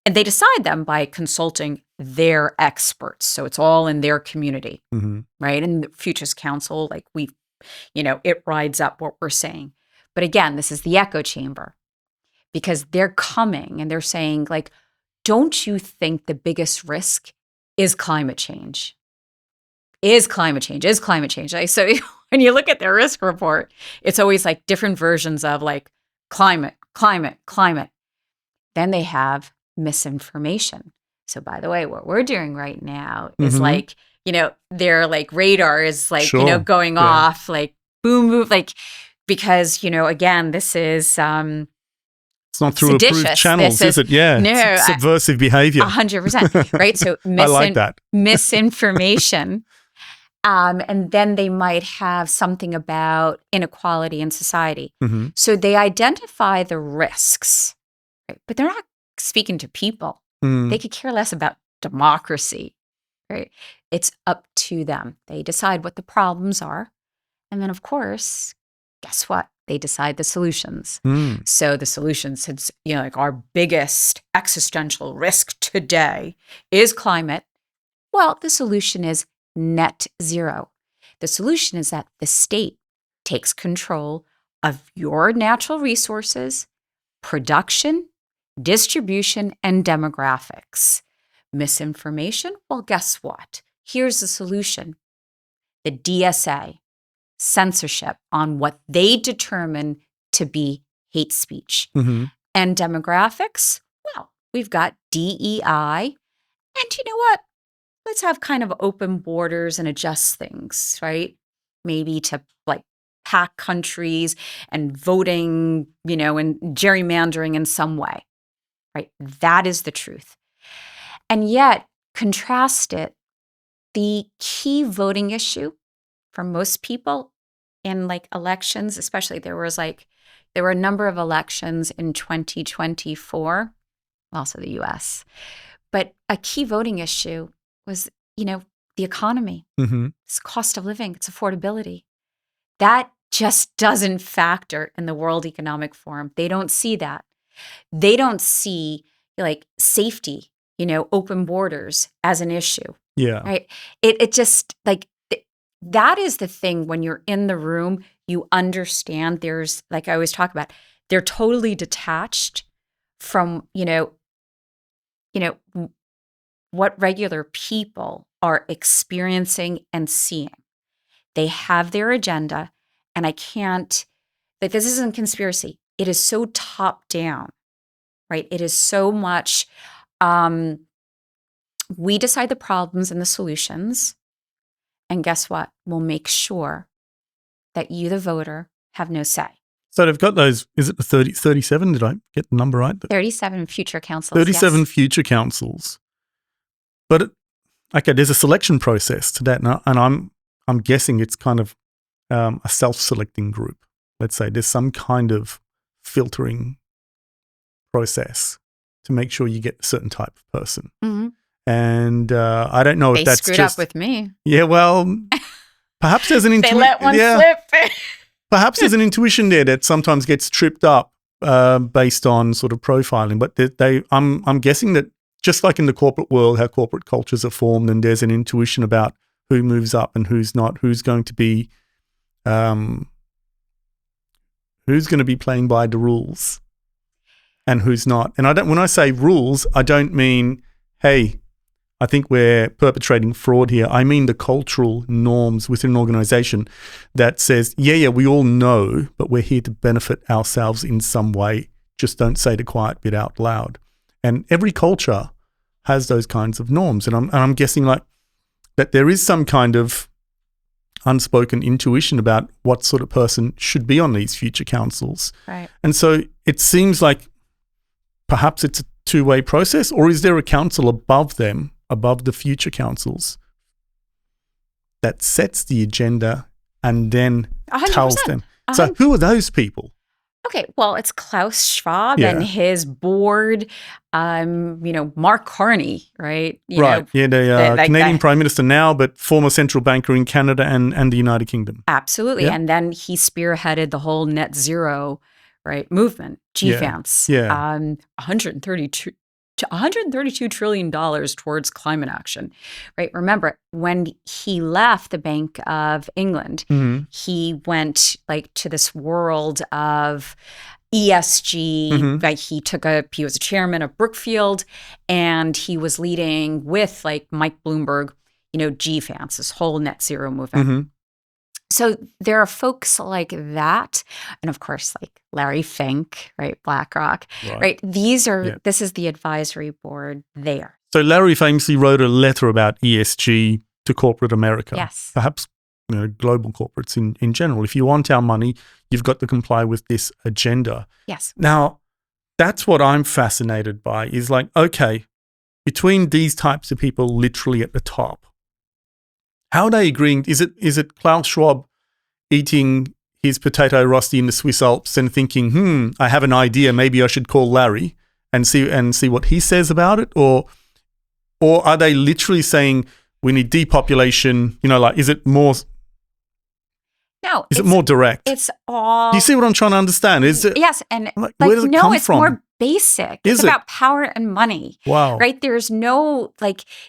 and they decide them by consulting their experts. So it's all in their community, right? And the Futures Council, it rides up what we're saying. But again, this is the echo chamber because they're coming and they're saying, don't you think the biggest risk is climate change? Is climate change. So when you look at their risk report, it's always different versions of climate. Then they have misinformation. So by the way, what we're doing right now is their like radar is like, Sure. going Yeah. off, like boom, boom, like, because, again, this is It's not through approved seditious. channels, This is it? Yeah. no, It's subversive behavior. 100%, right? So I like that. misinformation. And then they might have something about inequality in society. Mhm. So they identify the risks, right? But they're not speaking to people. Mm. They could care less about democracy, right? It's up to them. They decide what the problems are. And then, of course, guess what? They decide the solutions. Mm. So the solutions, since, like our biggest existential risk today is climate. Well, the solution is net zero. The solution is that the state takes control of your natural resources, production, distribution, and demographics. Misinformation? Well, guess what? Here's the solution. The DSA, censorship on what they determine to be hate speech. Mhm. And demographics? Well, we've got DEI. And you know what? Let's have kind of open borders and adjust things, right? Maybe to like pack countries and voting, and gerrymandering in some way, right? That is the truth. And yet, contrast it, the key voting issue for most people in like elections, especially there were a number of elections in 2024, also the US, but a key voting issue was, the economy, Mhm. it's cost of living, it's affordability. That just doesn't factor in the World Economic Forum. They don't see that. They don't see like safety, open borders as an issue, Yeah. right? It just like that is the thing when you're in the room, you understand there's, like I always talk about, they're totally detached from, what regular people are experiencing and seeing. They have their agenda, and I can't, like, this isn't conspiracy. It is so top down, right? It is so much, we decide the problems and the solutions, and guess what? We'll make sure that you, the voter, have no say. So they've got those, is it the 37? Did I get the number right? 37 future councils. 37 yes. future councils. But okay, there's a selection process to that, and I'm guessing it's kind of a self-selecting group. Let's say there's some kind of filtering process to make sure you get a certain type of person. Mhm. And I don't know They if that's screwed just up with me. Yeah, well, perhaps there's an They let one slip. perhaps there's an intuition there that sometimes gets tripped up based on sort of profiling. But I'm guessing that just like in the corporate world, how corporate cultures are formed, and there's an intuition about who moves up and who's not, who's going to be playing by the rules and who's not. And when I say rules, I don't mean, hey, I think we're perpetrating fraud here. I mean the cultural norms within an organization that says, yeah, we all know, but we're here to benefit ourselves in some way. Just don't say the quiet bit out loud. And every culture has those kinds of norms. And I'm guessing like that there is some kind of unspoken intuition about what sort of person should be on these future councils. Right. And so it seems like perhaps it's a two-way process, or is there a council above them, above the future councils, that sets the agenda and then 100%. tells them? So who are those people? Okay, well, it's Klaus Schwab Yeah. and his board, Mark Carney, right? Right. The like Canadian that. Prime Minister now, but former central banker in Canada and the United Kingdom. Absolutely. Yeah. And then he spearheaded the whole net zero, right, movement, GFANS. Yeah. $132 trillion towards climate action, right? Remember, when he left the Bank of England, he went like to this world of ESG. Like he was a chairman of Brookfield, and he was leading with like Mike Bloomberg, GFANS, this whole net zero movement. So there are folks like that. And of course, like Larry Fink, right? BlackRock, right? This is the advisory board there. So Larry famously wrote a letter about ESG to corporate America. Yes. Perhaps global corporates in general. If you want our money, you've got to comply with this agenda. Yes. Now, that's what I'm fascinated by is like, okay, between these types of people literally at the top, how are they agreeing? Is it Klaus Schwab eating his potato rosti in the Swiss Alps and thinking, I have an idea, maybe I should call Larry and see what he says about it? Or are they literally saying we need depopulation? Is it more... No. Is it more direct? It's all... Do you see what I'm trying to understand? Is it... Yes, and where does it come it's from? more basic. Is it's it? about power and money. Wow. Right? There's no,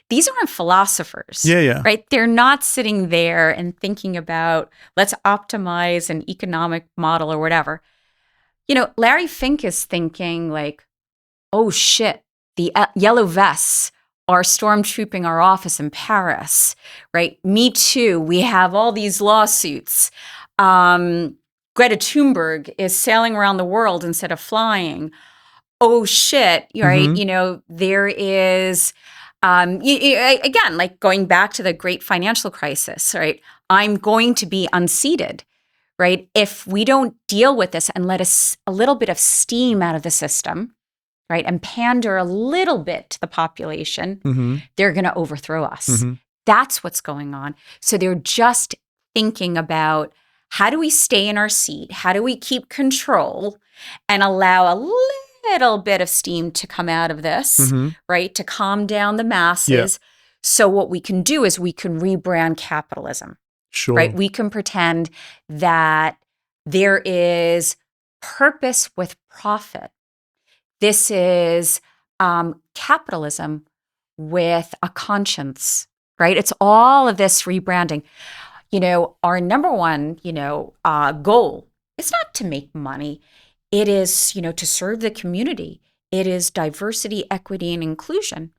these aren't philosophers. Yeah. Right? They're not sitting there and thinking about, let's optimize an economic model or whatever. Larry Fink is thinking oh shit, the yellow vests are stormtrooping our office in Paris, right? Me too. We have all these lawsuits. Greta Thunberg is sailing around the world instead of flying. Oh shit, right? There is, again, going back to the great financial crisis, right? I'm going to be unseated, right? If we don't deal with this and let a little bit of steam out of the system, right, and pander a little bit to the population, they're going to overthrow us. That's what's going on. So they're just thinking about how do we stay in our seat? How do we keep control and allow a little bit of steam to come out of this, right, to calm down the masses? Yeah. So what we can do is we can rebrand capitalism. Sure. Right? We can pretend that there is purpose with profit. This is capitalism with a conscience, right? It's all of this rebranding. Our number one, goal is not to make money. It is, to serve the community. It is diversity, equity, and inclusion,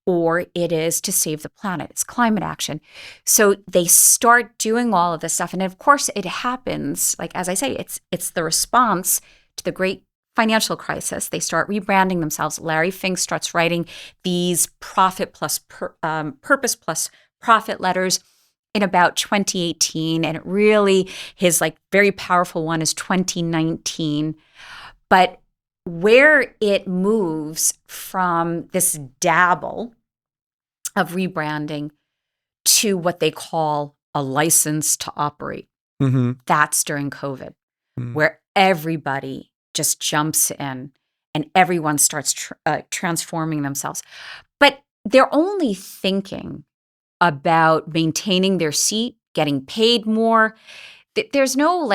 or it is to save the planet. It's climate action. So they start doing all of this stuff. And of course, it happens, as I say, it's the response to the great financial crisis. They start rebranding themselves. Larry Fink starts writing these profit plus purpose plus profit letters in about 2018. And it really, his very powerful one is 2019. But where it moves from this dabble of rebranding to what they call a license to operate, that's during COVID, where everybody just jumps in and everyone starts transforming themselves. But they're only thinking about maintaining their seat, getting paid more. There's no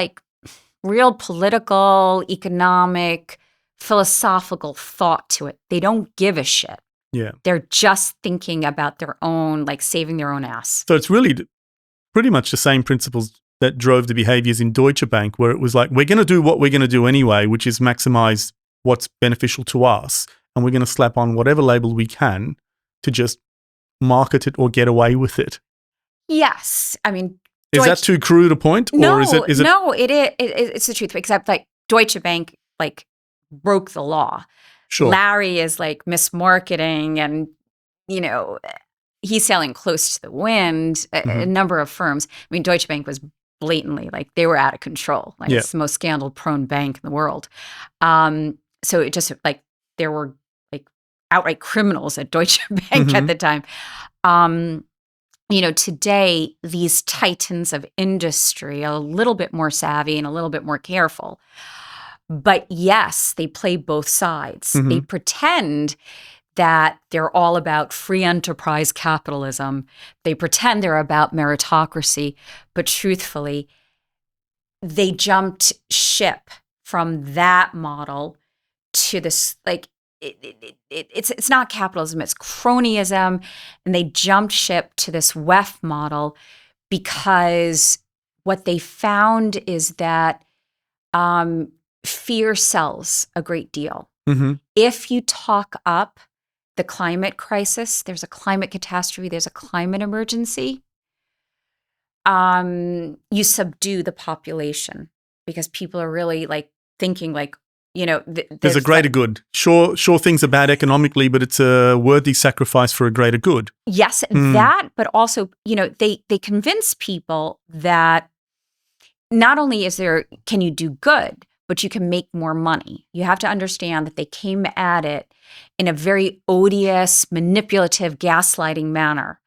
real political, economic, philosophical thought to it. They don't give a shit. Yeah. They're just thinking about their own, saving their own ass. So it's really pretty much the same principles that drove the behaviors in Deutsche Bank, where it was we're going to do what we're going to do anyway, which is maximize what's beneficial to us. And we're going to slap on whatever label we can to just market it or get away with it. Yes. I mean, is that too crude a point? No, or is it? No, it's the truth. Except Deutsche Bank broke the law. Sure. Larry is mismarketing and, he's sailing close to the wind, a number of firms. I mean, Deutsche Bank was blatantly they were out of control. It's the most scandal-prone bank in the world. So it just there were outright criminals at Deutsche Bank at the time. Today, these titans of industry are a little bit more savvy and a little bit more careful. But yes, they play both sides. They pretend that they're all about free enterprise capitalism. They pretend they're about meritocracy. But truthfully, they jumped ship from that model to this, it's not capitalism, it's cronyism. And they jumped ship to this WEF model because what they found is that fear sells a great deal. If you talk up the climate crisis, there's a climate catastrophe, there's a climate emergency, you subdue the population because people are really thinking There's a greater good. Sure, things are bad economically, but it's a worthy sacrifice for a greater good. Yes, that, but also, they convince people that not only can you do good, but you can make more money. You have to understand that they came at it in a very odious, manipulative, gaslighting manner.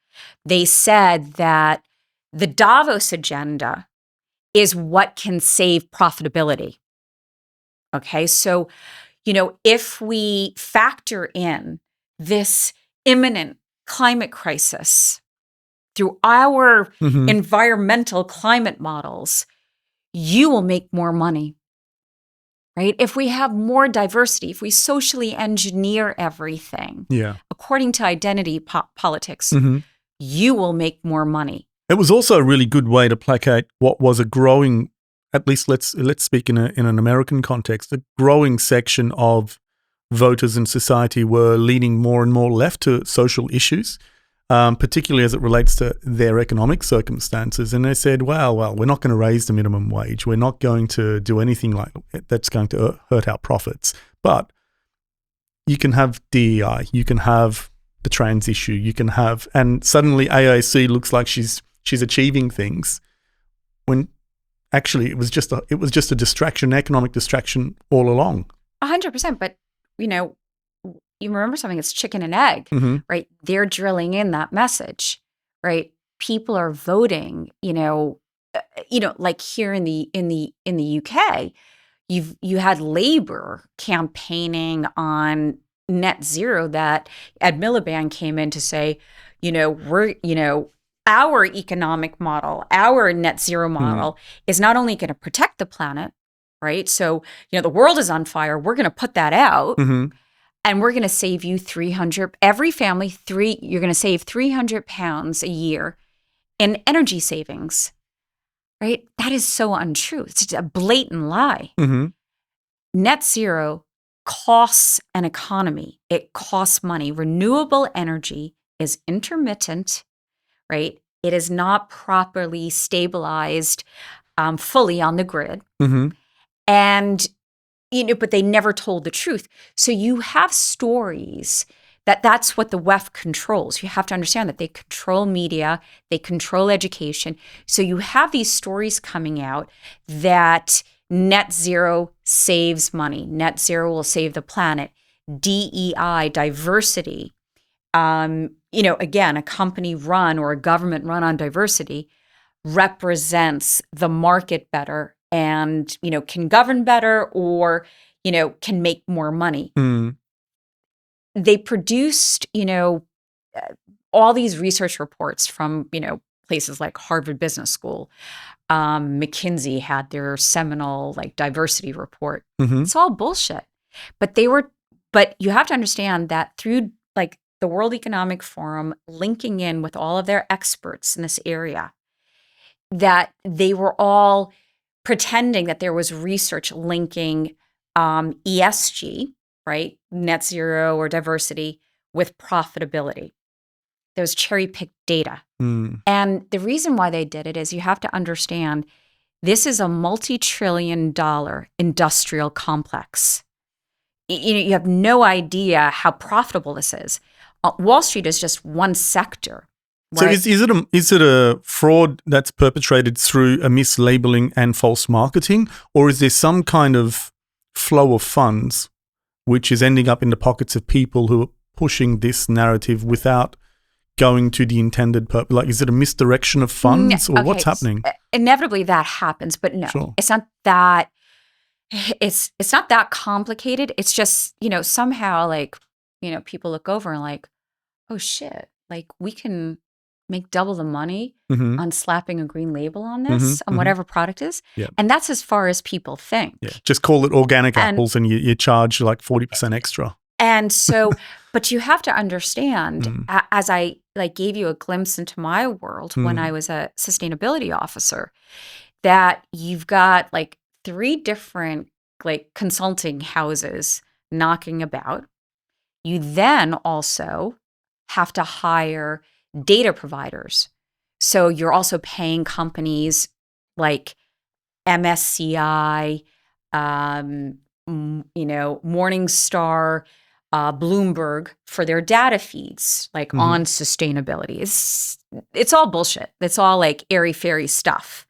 They said that the Davos agenda is what can save profitability. Okay, so, if we factor in this imminent climate crisis through our environmental climate models, you will make more money, right? If we have more diversity, if we socially engineer everything, according to identity politics, you will make more money. It was also a really good way to placate what was a growing, at least let's speak in an American context, a growing section of voters in society were leaning more and more left to social issues, particularly as it relates to their economic circumstances. And they said, well, we're not going to raise the minimum wage. We're not going to do anything like that's going to hurt our profits. But you can have DEI, you can have the trans issue, you can have, and suddenly AIC looks like she's achieving things when actually it was just a distraction, economic distraction all along. 100%. But, you remember something, it's chicken and egg, right? They're drilling in that message, right? People are voting, like here in the UK, you had Labour campaigning on net zero, that Ed Miliband came in to say, our economic model, our net zero model is not only going to protect the planet, right? So, the world is on fire. We're going to put that out and we're going to save you every family, you're going to save £300 a year in energy savings, right? That is so untrue. It's just a blatant lie. Net zero costs an economy. It costs money. Renewable energy is intermittent, right? It is not properly stabilized fully on the grid. And, but they never told the truth. So you have stories that's what the WEF controls. You have to understand that they control media, they control education. So you have these stories coming out that net zero saves money. Net zero will save the planet. DEI, diversity, again, a company run or a government run on diversity represents the market better and, can govern better or, can make more money. They produced, all these research reports from, places like Harvard Business School. McKinsey had their seminal diversity report. It's all bullshit. But you have to understand that through the World Economic Forum linking in with all of their experts in this area, that they were all pretending that there was research linking ESG, right, net zero or diversity, with profitability. There was cherry-picked data. And the reason why they did it is you have to understand this is a multi-trillion-dollar industrial complex. You have no idea how profitable this is. Wall Street is just one sector. Right? So is it a fraud that's perpetrated through a mislabeling and false marketing, or is there some kind of flow of funds which is ending up in the pockets of people who are pushing this narrative without going to the intended purpose? Is it a misdirection of funds, or what's happening? Inevitably, that happens, but no, it's not that. It's not that complicated. It's just somehow people look over and oh shit, we can make double the money on slapping a green label on this, on whatever product is. And that's as far as people think. Just call it organic apples and you charge 40% extra. And so, but you have to understand, as I gave you a glimpse into my world when I was a sustainability officer, that you've got 3 different consulting houses knocking about. You then also have to hire data providers. So you're also paying companies like MSCI, Morningstar, Bloomberg for their data feeds, like on sustainability. It's all bullshit. It's all like airy-fairy stuff.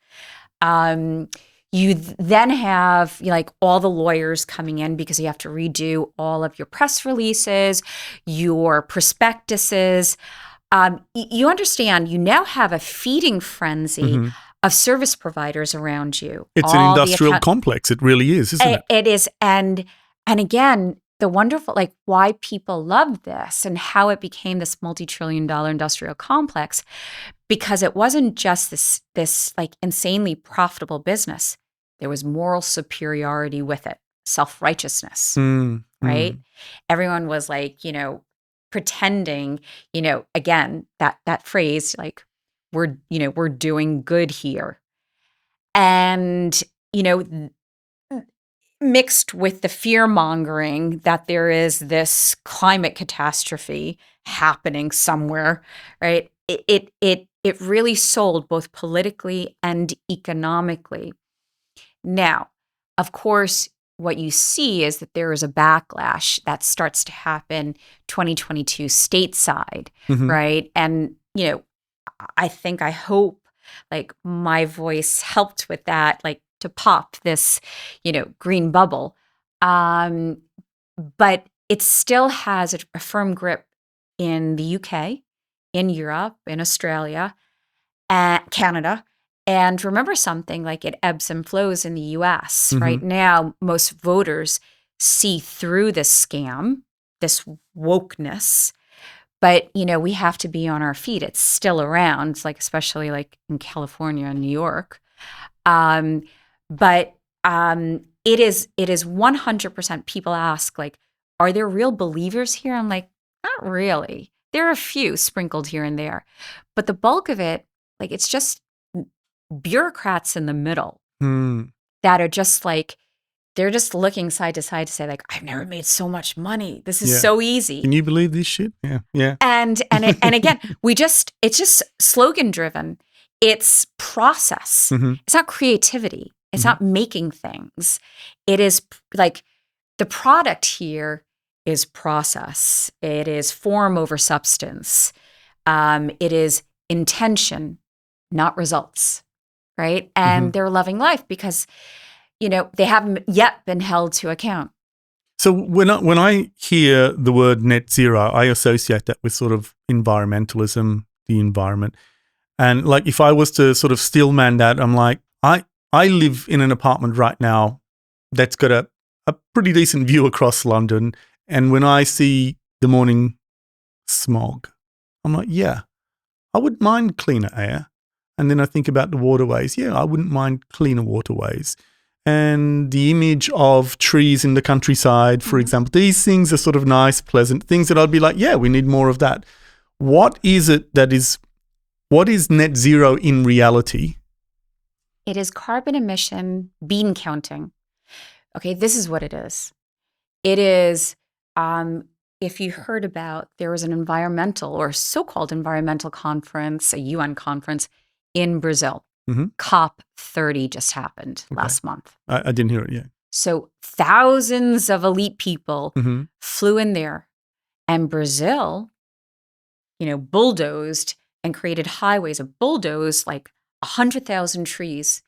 You then have all the lawyers coming in because you have to redo all of your press releases, your prospectuses. You understand, you now have a feeding frenzy of service providers around you. It's an industrial complex. It really is, isn't it? It is. And again, the wonderful, why people love this and how it became this multi-trillion-dollar industrial complex, because it wasn't just this insanely profitable business. There was moral superiority with it, self-righteousness, right? Everyone was pretending, again, that phrase, we're doing good here. And, mixed with the fear-mongering that there is this climate catastrophe happening somewhere, right? It really sold both politically and economically. Now, of course, what you see is that there is a backlash that starts to happen 2022 stateside, right? And, I hope my voice helped with that, to pop this, green bubble. But it still has a firm grip in the UK, in Europe, in Australia, and Canada. And remember something, it ebbs and flows in the US. Right now, most voters see through this scam, this wokeness. But, we have to be on our feet. It's still around, especially in California and New York. But it is 100%. People ask, are there real believers here? I'm like, not really. There are a few sprinkled here and there. But the bulk of it, it's just bureaucrats in the middle that are just they're just looking side to side to say, I've never made so much money. This is so easy. Can you believe this shit? Yeah. And again, it's just slogan driven. It's process. It's not creativity. It's not making things. It is the product here is process. It is form over substance. It is intention, not results, right? And they're loving life because, they haven't yet been held to account. So when I hear the word net zero, I associate that with sort of environmentalism, the environment. And if I was to sort of stillman that, I'm like, I live in an apartment right now that's got a pretty decent view across London. And when I see the morning smog, I'm like, yeah, I wouldn't mind cleaner air. And then I think about the waterways. Yeah, I wouldn't mind cleaner waterways. And the image of trees in the countryside, for example, these things are sort of nice, pleasant things that I'd be like, yeah, we need more of that. What is net zero in reality? It is carbon emission bean counting. Okay, this is what it is. It is, if you heard about, there was an environmental or so-called environmental conference, a UN conference in Brazil. COP 30 just happened last month. I didn't hear it yet. So thousands of elite people flew in there, and Brazil, bulldozed and created highways of bulldozed 100,000 trees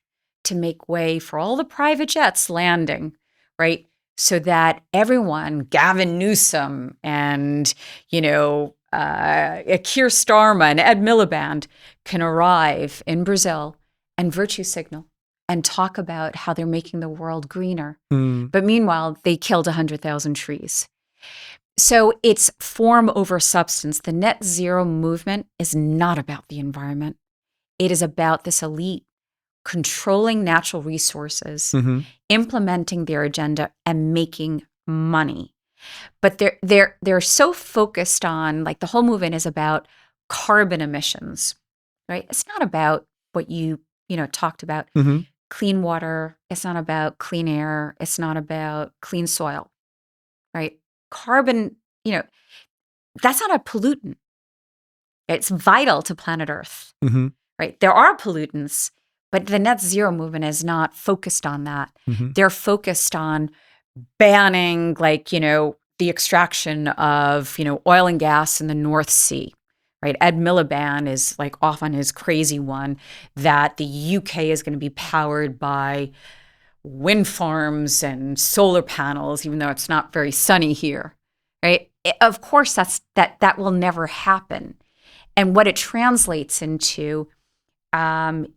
to make way for all the private jets landing, right? So that everyone, Gavin Newsom and, Keir Starmer and Ed Miliband can arrive in Brazil and virtue signal and talk about how they're making the world greener. But meanwhile, they killed 100,000 trees. So it's form over substance. The net zero movement is not about the environment. It is about this elite controlling natural resources, implementing their agenda, and making money. But they're so focused on, the whole movement is about carbon emissions, right? It's not about what you talked about, clean water. It's not about clean air. It's not about clean soil, right? Carbon, that's not a pollutant. It's vital to planet Earth, right? There are pollutants, but the net zero movement is not focused on that. They're focused on banning the extraction of, oil and gas in the North Sea, right? Ed Miliband is like off on his crazy one that the UK is going to be powered by wind farms and solar panels, even though it's not very sunny here, right? Of course, that will never happen. And what it translates into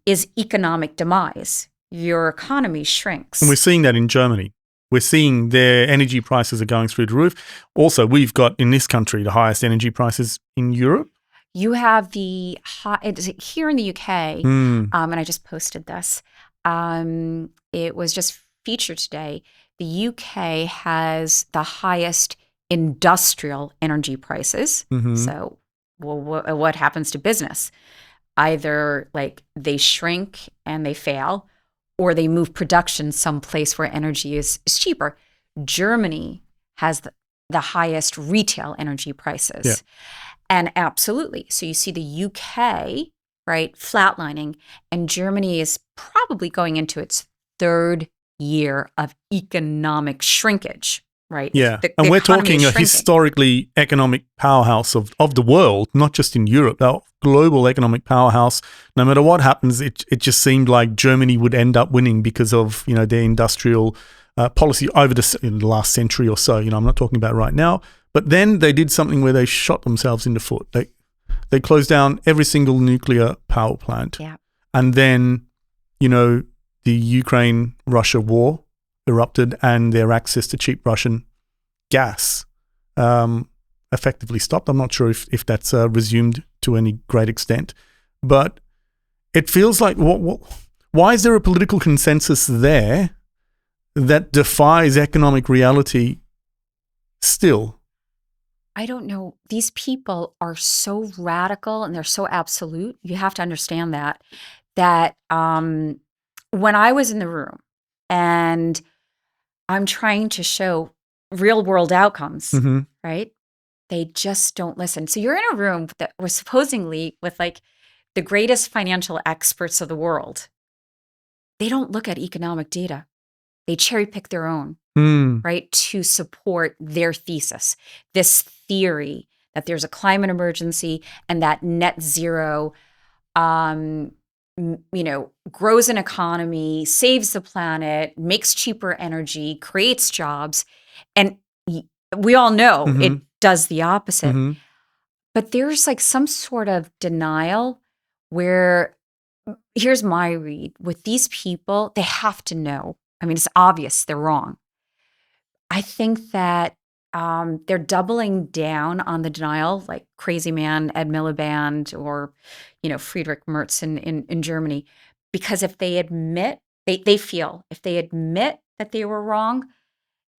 is economic demise. Your economy shrinks. And we're seeing that in Germany. We're seeing their energy prices are going through the roof. Also, we've got in this country the highest energy prices in Europe. You have the here in the UK, and I just posted this. It was just featured today. The UK has the highest industrial energy prices. So, what happens to business? Either like they shrink and they fail, or they move production someplace where energy is cheaper. Germany has the highest retail energy prices. Yeah. And absolutely. So you see the UK, right, flatlining, and Germany is probably going into its third year of economic shrinkage, right? Yeah. The And we're economy talking is a shrinking. historically economic powerhouse of the world, not just in Europe, our global economic powerhouse. No matter what happens, it just seemed like Germany would end up winning because of, their industrial policy over in the last century or so. I'm not talking about right now. But then they did something where they shot themselves in the foot. They closed down every single nuclear power plant. Yeah. And then, the Ukraine-Russia war erupted and their access to cheap Russian gas effectively stopped. I'm not sure if that's resumed to any great extent. But it feels like, why is there a political consensus there that defies economic reality still? I don't know. These people are so radical and they're so absolute. You have to understand that when I was in the room and I'm trying to show real world outcomes, right? They just don't listen. So you're in a room that was supposedly with like the greatest financial experts of the world. They don't look at economic data. They cherry pick their own. Right, to support their thesis, this theory that there's a climate emergency and that net zero, grows an economy, saves the planet, makes cheaper energy, creates jobs. And we all know it does the opposite. But there's like some sort of denial where, here's my read, with these people, they have to know. I mean, it's obvious they're wrong. I think that they're doubling down on the denial, like crazy man Ed Miliband or, Friedrich Merz in Germany, because if they admit, they feel if they admit that they were wrong,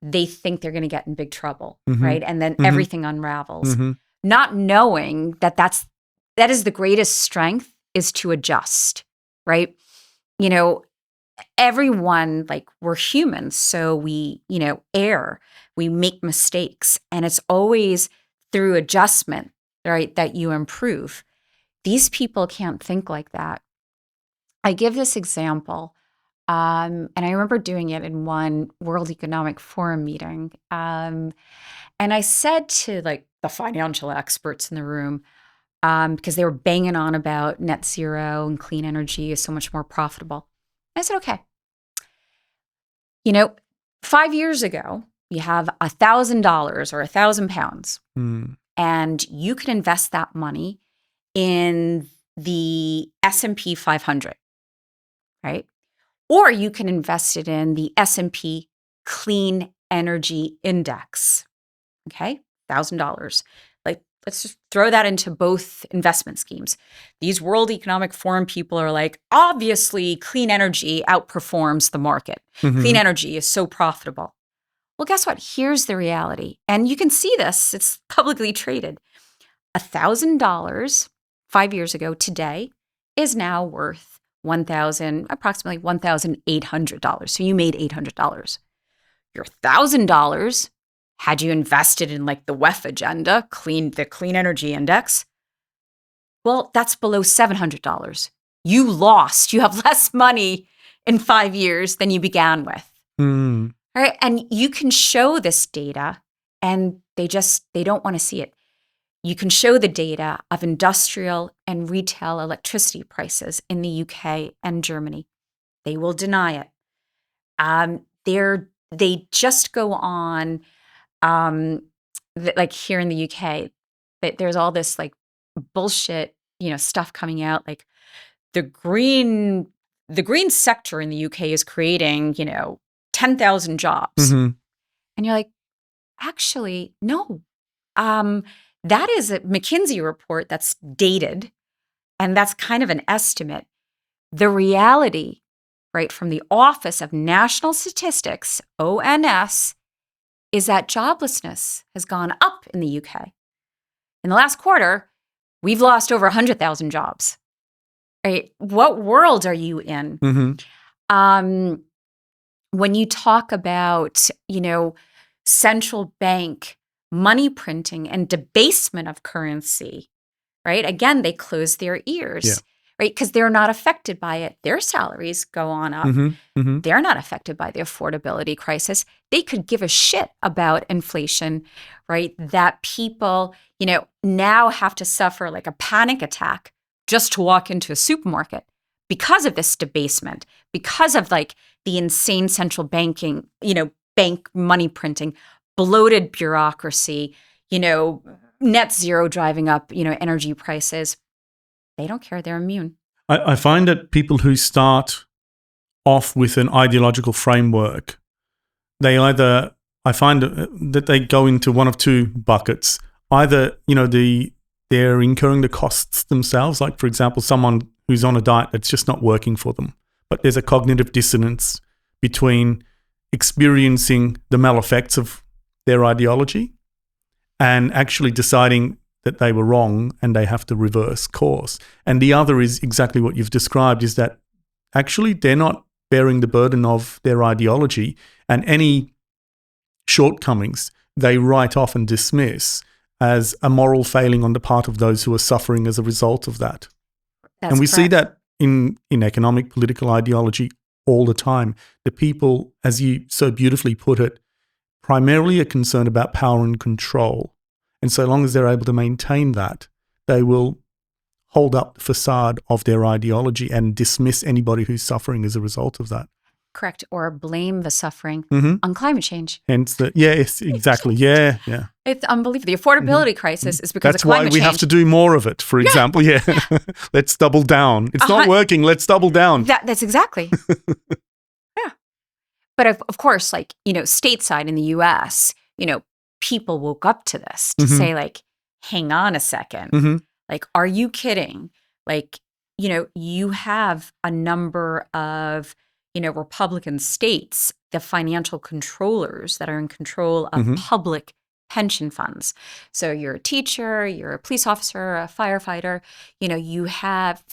they think they're going to get in big trouble, right? And then everything unravels, not knowing that is the greatest strength is to adjust, right? Everyone, like, we're humans, so we, err, we make mistakes, and it's always through adjustment, right, that you improve. These people can't think like that. I give this example, and I remember doing it in one World Economic Forum meeting, and I said to, like, the financial experts in the room, because they were banging on about net zero and clean energy is so much more profitable. I said, okay, 5 years ago, you have $1,000 or £1,000, and you could invest that money in the S&P 500, right? Or you can invest it in the S&P Clean Energy Index, okay? $1,000. Like, let's just throw that into both investment schemes. These World Economic Forum people are like, obviously, clean energy outperforms the market. Clean energy is so profitable. Well, guess what? Here's the reality. And you can see this. It's publicly traded. $1,000 5 years ago today is now worth approximately $1,800. So you made $800. Your $1,000, had you invested in like the WEF agenda, the clean energy index, well, that's below $700. You lost. You have less money in 5 years than you began with. right? And you can show this data, and they don't want to see it. You can show the data of industrial and retail electricity prices in the UK and Germany. They will deny it. They just go on, like here in the UK, there's all this like bullshit, stuff coming out. Like the green sector in the UK is creating, 10,000 jobs, Mhm. and you're like, actually, no. That is a McKinsey report that's dated, and that's kind of an estimate. The reality, right, from the Office of National Statistics, ONS, is that joblessness has gone up in the UK. In the last quarter, we've lost over 100,000 jobs. Right? What world are you in? Mhm. When you talk about, central bank money printing and debasement of currency, right? Again, they close their ears, Yeah. right? Because they're not affected by it. Their salaries go on up. Mhm. Mhm. They're not affected by the affordability crisis. They could give a shit about inflation, right? That people, now have to suffer like a panic attack just to walk into a supermarket because of this debasement, because of like the insane central banking, bank money printing, bloated bureaucracy, net zero driving up, energy prices. They don't care. They're immune. I find that people who start off with an ideological framework, I find that they go into one of two buckets. Either, they're incurring the costs themselves. Like, for example, someone who's on a diet that's just not working for them. But there's a cognitive dissonance between experiencing the maleffects of their ideology and actually deciding that they were wrong and they have to reverse course. And the other is exactly what you've described, is that actually they're not bearing the burden of their ideology, and any shortcomings they write off and dismiss as a moral failing on the part of those who are suffering as a result of that. That's and we see correct. that in economic, political ideology all the time. The people, as you so beautifully put it, primarily are concerned about power and control. And so long as they're able to maintain that, they will hold up the facade of their ideology and dismiss anybody who's suffering as a result of that. Correct. Or blame the suffering Mhm. on climate change. Hence yes, exactly. Yeah. It's unbelievable. The affordability crisis is because That's of climate why we change. have to do more of it, for example. Yeah. Let's double down. It's not working. Let's double down. That's exactly. Yeah. But of course, like, stateside in the US, people woke up to this to say, like, hang on a second. Mhm. Like, are you kidding? Like, you have a number of, Republican states, the financial controllers that are in control of public pension funds. So you're a teacher, you're a police officer, a firefighter, you have,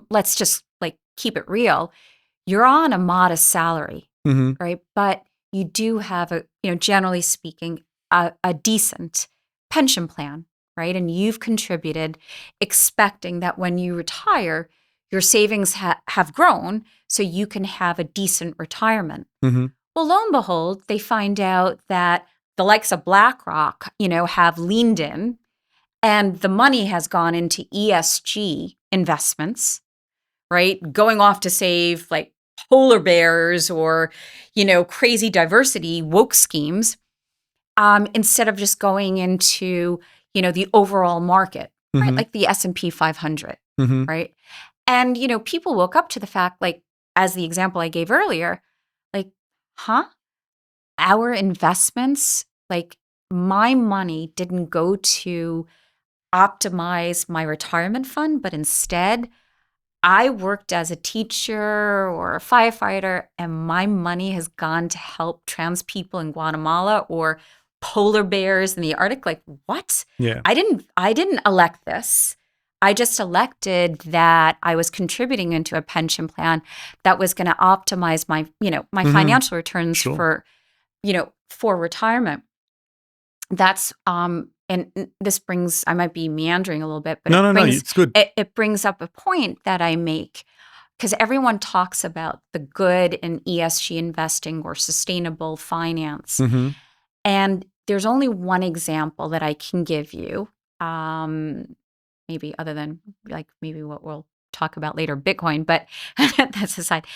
let's just like keep it real. You're on a modest salary, right? But you do have generally speaking, a decent pension plan, right? And you've contributed expecting that when you retire, your savings have grown so you can have a decent retirement. Well, lo and behold, they find out that the likes of BlackRock, have leaned in, and the money has gone into ESG investments, right? Going off to save like polar bears or, crazy diversity woke schemes, instead of just going into, the overall market, right? Like the S&P 500, right? And, people woke up to the fact, like, as the example I gave earlier, like, our investments, like, my money didn't go to optimize my retirement fund, but instead I worked as a teacher or a firefighter, and my money has gone to help trans people in Guatemala or polar bears in the Arctic. Like, what? Yeah. I didn't elect this. I just elected that I was contributing into a pension plan that was going to optimize my, my financial returns Sure. for retirement. That's and this brings, I might be meandering a little bit, but No, it's good. It brings up a point that I make, because everyone talks about the good in ESG investing or sustainable finance. Mm-hmm. And there's only one example that I can give you, maybe other than like maybe what we'll talk about later, Bitcoin, but that's aside.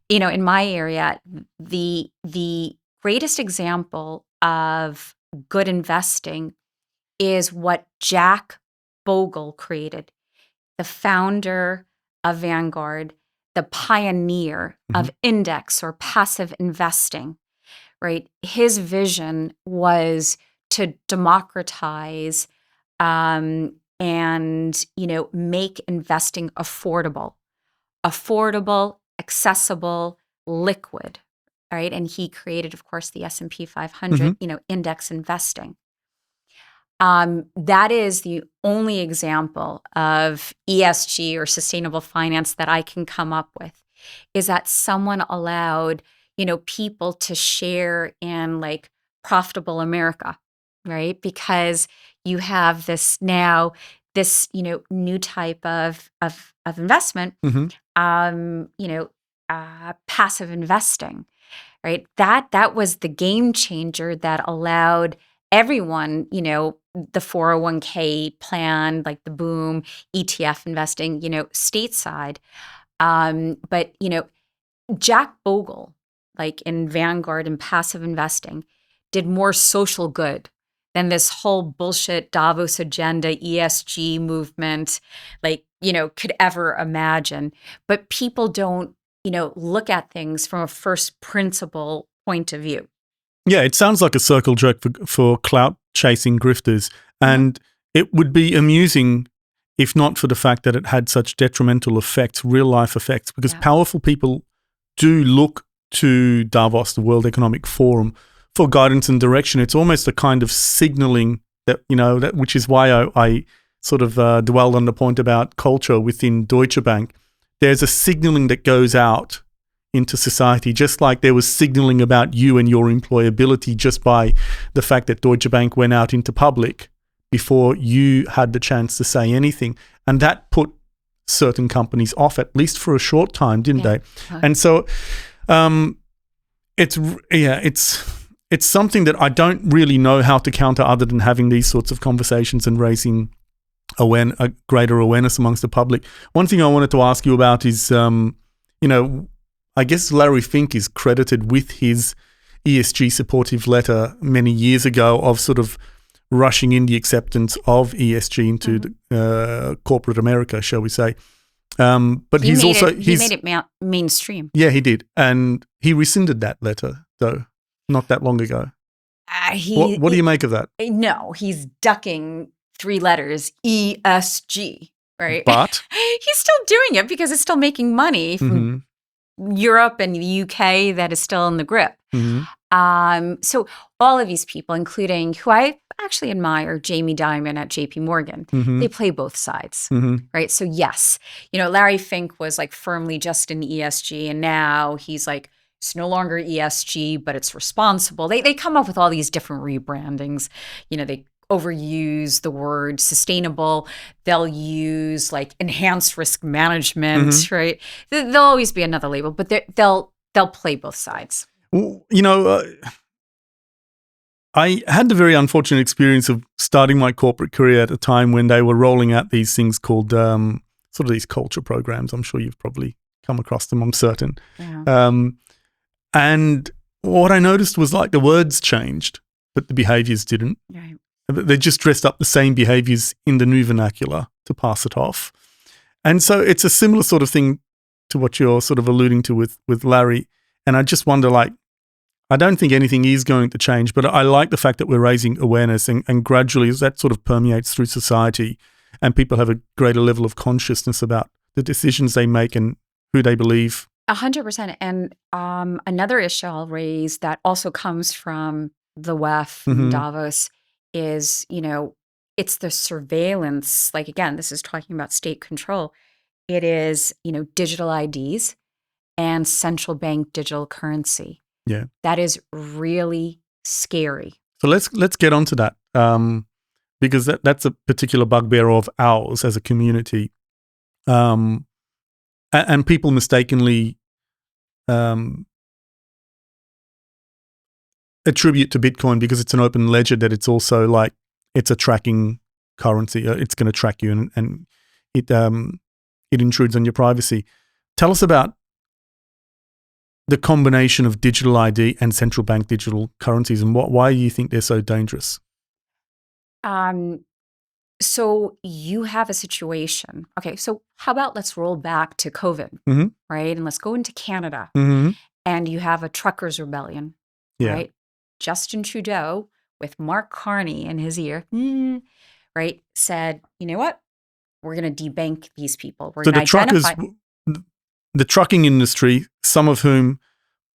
In my area, the greatest example of good investing is what Jack Bogle created, the founder of Vanguard, the pioneer of index or passive investing, right? His vision was to democratize and, make investing affordable, accessible, liquid, right? And he created, of course, the S&P 500, index investing. That is the only example of ESG or sustainable finance that I can come up with, is that someone allowed, people to share in like profitable America, right? Because you have this now, new type of investment, passive investing, right? That was the game changer that allowed everyone, the 401k plan, like the boom, ETF investing, stateside. But, Jack Bogle, like in Vanguard and passive investing, did more social good than this whole bullshit Davos agenda, ESG movement, could ever imagine. But people don't, look at things from a first principle point of view. Yeah, it sounds like a circle jerk for clout chasing grifters. And it would be amusing if not for the fact that it had such detrimental effects, real life effects, because powerful people do look to Davos, the World Economic Forum, for guidance and direction. It's almost a kind of signaling that, which is why I sort of dwelled on the point about culture within Deutsche Bank. There's a signaling that goes out into society, just like there was signaling about you and your employability just by the fact that Deutsche Bank went out into public before you had the chance to say anything. And that put certain companies off, at least for a short time, didn't they? And so it's something that I don't really know how to counter other than having these sorts of conversations and raising a greater awareness amongst the public. One thing I wanted to ask you about is, I guess Larry Fink is credited with his ESG supportive letter many years ago of sort of rushing in the acceptance of ESG into corporate America, shall we say. But he made it mainstream. Yeah, he did. And he rescinded that letter, though, not that long ago. What do you make of that? No, he's ducking 3 letters, ESG, right? But he's still doing it because it's still making money from Europe and the UK that is still in the grip. So all of these people, including who I actually admire, Jamie Dimon at JP Morgan, they play both sides, right? So yes, Larry Fink was like firmly just in ESG, and now he's like, it's no longer ESG, but it's responsible. They come up with all these different rebrandings. They overuse the word sustainable. They'll use like enhanced risk management, right? There'll always be another label, but they'll play both sides. I had the very unfortunate experience of starting my corporate career at a time when they were rolling out these things called sort of these culture programs. I'm sure you've probably come across them, I'm certain. Yeah. And what I noticed was like the words changed, but the behaviors didn't. Right. They just dressed up the same behaviors in the new vernacular to pass it off. And so it's a similar sort of thing to what you're sort of alluding to with Larry. And I just wonder, I don't think anything is going to change, but I like the fact that we're raising awareness and gradually as that sort of permeates through society and people have a greater level of consciousness about the decisions they make and who they believe. 100%. And another issue I'll raise that also comes from the WEF and Davos is, it's the surveillance. Like, again, this is talking about state control. It is, digital IDs and central bank digital currency. Yeah. That is really scary. So let's get onto that because that's a particular bugbear of ours as a community. And and people mistakenly attribute to Bitcoin because it's an open ledger that it's also like it's a tracking currency. It's going to track you, and it intrudes on your privacy. Tell us about the combination of digital ID and central bank digital currencies, and why you think they're so dangerous. So you have a situation. Okay, so how about let's roll back to COVID, Mm-hmm. right? And let's go into Canada. Mm-hmm. And you have a truckers' rebellion, Yeah. right? Justin Trudeau, with Mark Carney in his ear, right, said, you know what? We're going to debank these people. We're So going to identify. the trucking industry, some of whom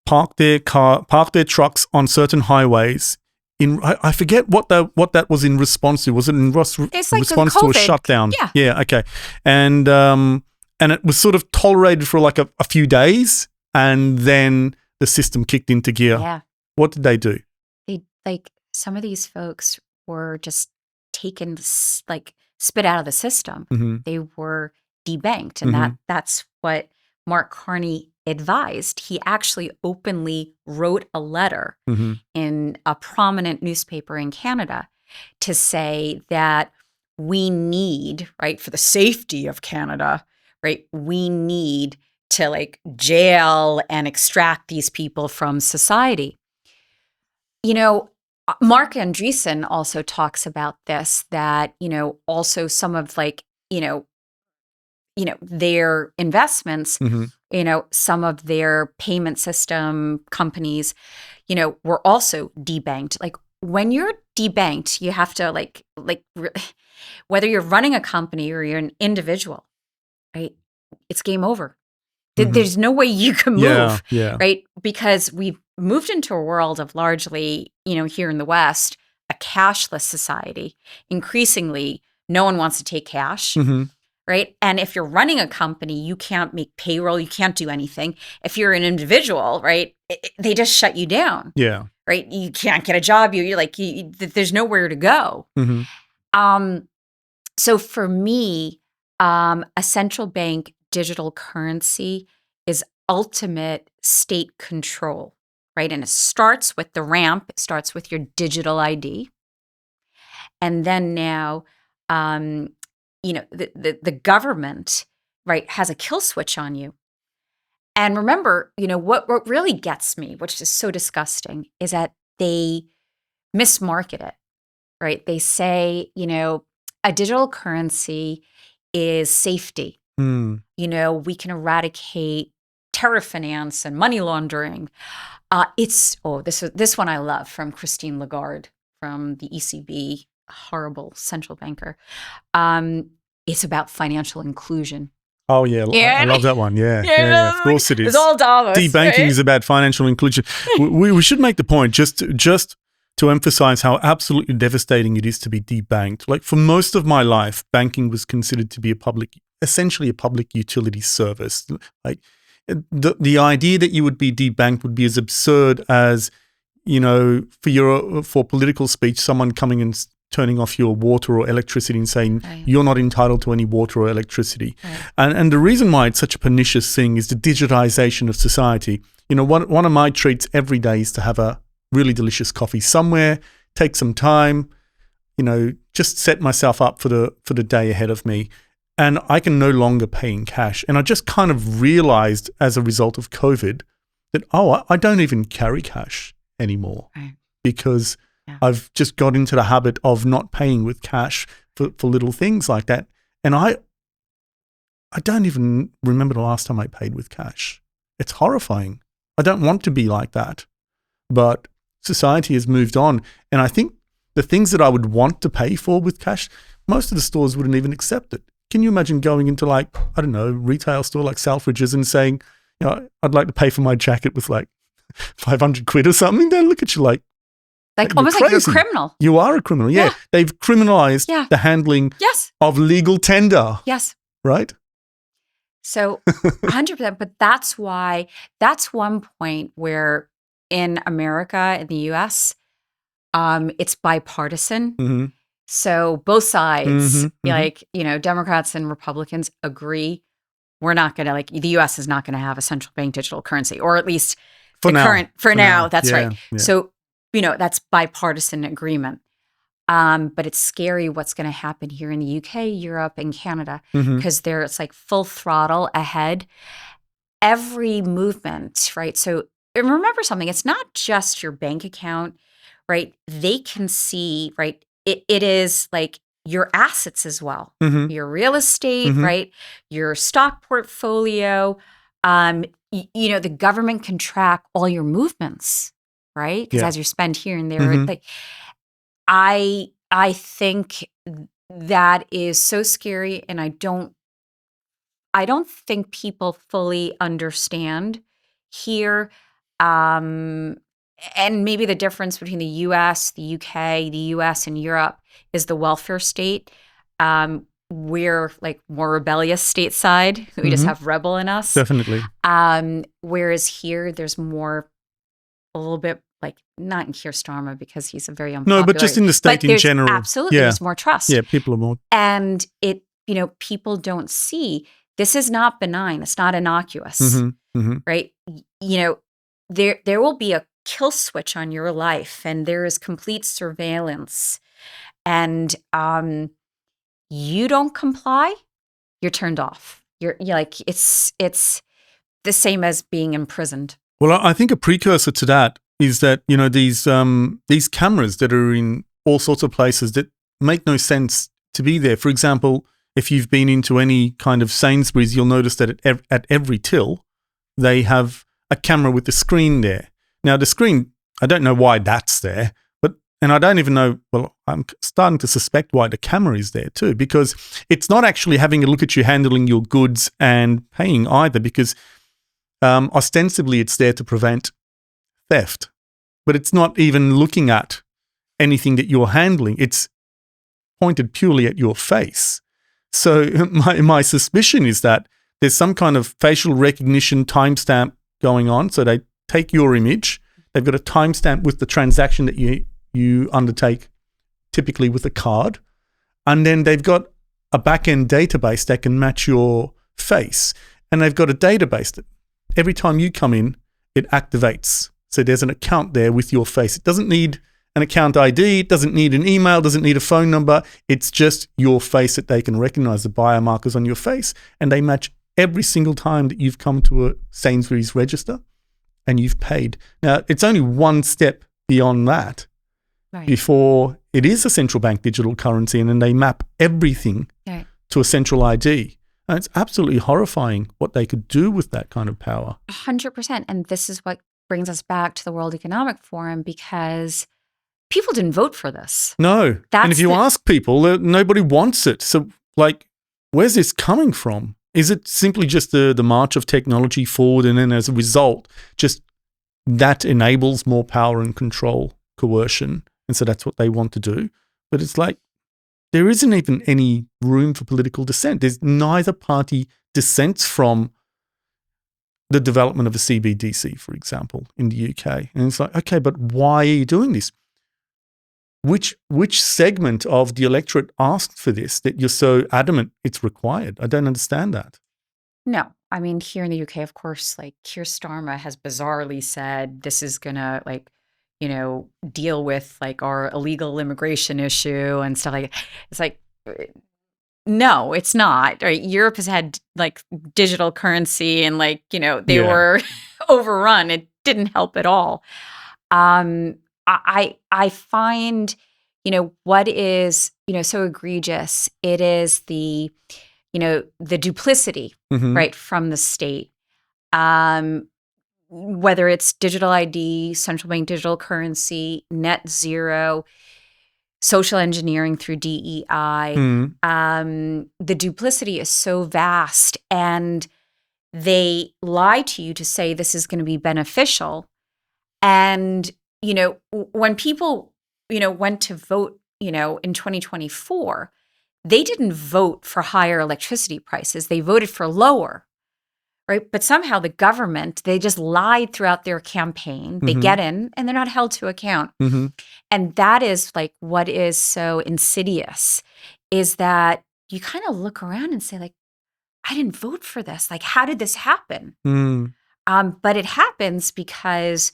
park their trucks on certain highways. I forget what that was in response to. Was it in It's like response to a shutdown? Yeah. Yeah. Okay. And it was sort of tolerated for like a few days, and then the system kicked into gear. Yeah. What did they do? Some of these folks were just taken, like spit out of the system. Mm-hmm. They were debanked, and that's what Mark Carney advised. He actually openly wrote a letter in a prominent newspaper in Canada to say that we need, right, for the safety of Canada, right, we need to like jail and extract these people from society. You know, Mark Andreessen also talks about this, that, you know, also some of like, you know, their investments, you know, some of their payment system companies, you know, were also debanked. Like when you're debanked, you have to whether you're running a company or you're an individual, right? It's game over. There's no way you can move, right? Because we've moved into a world of largely, you know, here in the West, a cashless society. Increasingly, no one wants to take cash. Right. And if you're running a company, you can't make payroll. You can't do anything. If you're an individual, right, they just shut you down. Yeah. Right. You can't get a job. You're like, there's nowhere to go. So for me, a central bank digital currency is ultimate state control. Right. And it starts with the ramp. It starts with your digital ID. And then now, you know, the government, right, has a kill switch on you. And remember, you know, what really gets me, which is so disgusting, is that they mismarket it, right? They say, you know, a digital currency is safety. You know, we can eradicate terror finance and money laundering. This one I love, from Christine Lagarde from the ECB, horrible central banker. It's about financial inclusion. Oh yeah, I love that one. Yeah. Of course it is. It's all Davos. Debanking right? is about financial inclusion. we should make the point just to emphasize how absolutely devastating it is to be debanked. Like for most of my life, banking was considered to be essentially a public utility service. Like the idea that you would be debanked would be as absurd as, you know, for political speech, someone coming and turning off your water or electricity and saying you're not entitled to any water or electricity. And the reason why it's such a pernicious thing is the digitization of society. You know, one of my treats every day is to have a really delicious coffee somewhere, take some time, you know, just set myself up for the day ahead of me. And I can no longer pay in cash. And I just kind of realized as a result of COVID that, I don't even carry cash anymore because I've just got into the habit of not paying with cash for little things like that. And I don't even remember the last time I paid with cash. It's horrifying. I don't want to be like that. But society has moved on. And I think the things that I would want to pay for with cash, most of the stores wouldn't even accept it. Can you imagine going into like, I don't know, retail store like Selfridges and saying, you know, I'd like to pay for my jacket with like 500 quid or something? They'll look at you like almost like you're a criminal. You are a criminal. Yeah. They've criminalized the handling of legal tender. Yes. Right? So 100%. But that's one point where in America, in the US, it's bipartisan. So both sides, like, you know, Democrats and Republicans agree we're not going to, like, the US is not going to have a central bank digital currency, or at least For now, that's Yeah, right. yeah. So, that's bipartisan agreement. But it's scary what's going to happen here in the UK, Europe, and Canada, because it's like full throttle ahead. Every movement, right? So, and remember something, it's not just your bank account, right? They can see, right? It is like your assets as well, your real estate, right? Your stock portfolio. The government can track all your movements, right? Because as you spend here and there, like, I think that is so scary, and I don't think people fully understand here. And maybe the difference between the US, the UK, the US, and Europe is the welfare state. We're like more rebellious stateside. We just have rebel in us. Definitely. Whereas here, there's more, a little bit, like, not in Keir Starmer because he's a very unpopular. No, but just in the state in general. Absolutely, there's more trust. Yeah, people are more. And people don't see, this is not benign. It's not innocuous, right? There will be a kill switch on your life, and there is complete surveillance. And you don't comply, you're turned off. You're like, it's the same as being imprisoned. Well, I think a precursor to that is that, these cameras that are in all sorts of places that make no sense to be there. For example, if you've been into any kind of Sainsbury's, you'll notice that at every till, they have a camera with the screen there. Now, the screen, I don't know why that's there, and I don't even know, well, I'm starting to suspect why the camera is there too, because it's not actually having a look at you handling your goods and paying either, because ostensibly it's there to prevent theft, but it's not even looking at anything that you're handling. It's pointed purely at your face. So my suspicion is that there's some kind of facial recognition timestamp going on. So they take your image, they've got a timestamp with the transaction that you undertake, typically with a card, and then they've got a back-end database that can match your face, and they've got a database that every time you come in, it activates. So there's an account there with your face. It doesn't need an account ID, it doesn't need an email, doesn't need a phone number. It's just your face that they can recognize, the biomarkers on your face, and they match every single time that you've come to a Sainsbury's register and you've paid. Now, it's only one step beyond that. Right. Before it is a central bank digital currency, and then they map everything to a central ID. And it's absolutely horrifying what they could do with that kind of power. 100%. And this is what brings us back to the World Economic Forum, because people didn't vote for this. No. And if you ask people, nobody wants it. So, like, where's this coming from? Is it simply just the march of technology forward, and then as a result, just that enables more power and control, coercion? And so that's what they want to do. But it's like, there isn't even any room for political dissent. There's neither party dissents from the development of a CBDC, for example, in the UK. And it's like, okay, but why are you doing this? Which segment of the electorate asked for this that you're so adamant it's required? I don't understand that. No. I mean, here in the UK, of course, like, Keir Starmer has bizarrely said this is going to, like, deal with, like, our illegal immigration issue and stuff like that. It's like, no, it's not. Right? Europe has had, like, digital currency, and, like, they were overrun. It didn't help at all. I find, what is, so egregious. It is the duplicity, right, from the state. Whether it's digital ID, central bank digital currency, net zero, social engineering through DEI, the duplicity is so vast, and they lie to you to say this is going to be beneficial. And, when people, went to vote, in 2024, they didn't vote for higher electricity prices. They voted for lower. Right? But somehow the government, they just lied throughout their campaign. They get in, and they're not held to account. And that is, like, what is so insidious, is that you kind of look around and say, like, I didn't vote for this. Like, how did this happen? Mm. But it happens because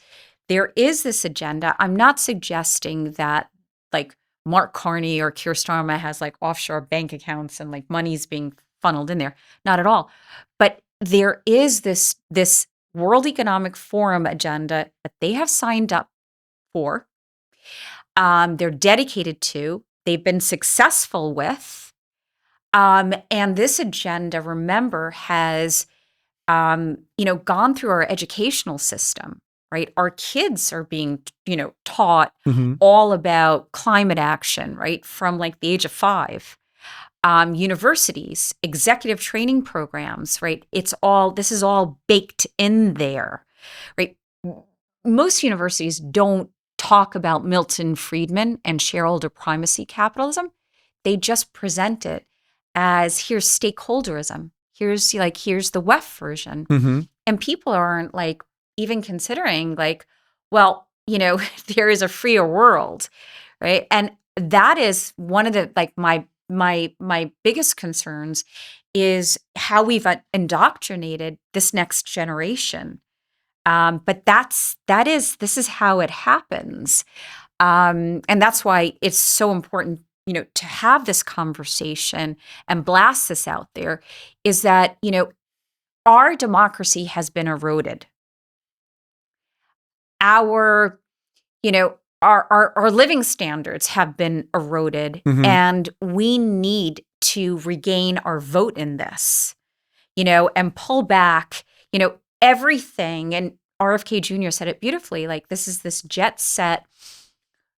there is this agenda. I'm not suggesting that like Mark Carney or Keir Starmer has like offshore bank accounts and like money's being funneled in there. Not at all. But there is this World Economic Forum agenda that they have signed up for. They're dedicated to. They've been successful with. And this agenda, remember, has gone through our educational system, right? Our kids are being, taught all about climate action, right? From like the age of 5. Universities, executive training programs, right? This is all baked in there, right? Most universities don't talk about Milton Friedman and shareholder primacy capitalism. They just present it as here's stakeholderism. Here's the WEF version. And people aren't like even considering like, well, there is a freer world, right? And that is one of the like my biggest concerns is how we've indoctrinated this next generation. But this is how it happens. And that's why it's so important, to have this conversation and blast this out there, is that, our democracy has been eroded. Our living standards have been eroded, and we need to regain our vote in this, and pull back, everything. And RFK Jr. said it beautifully, like this is this jet set,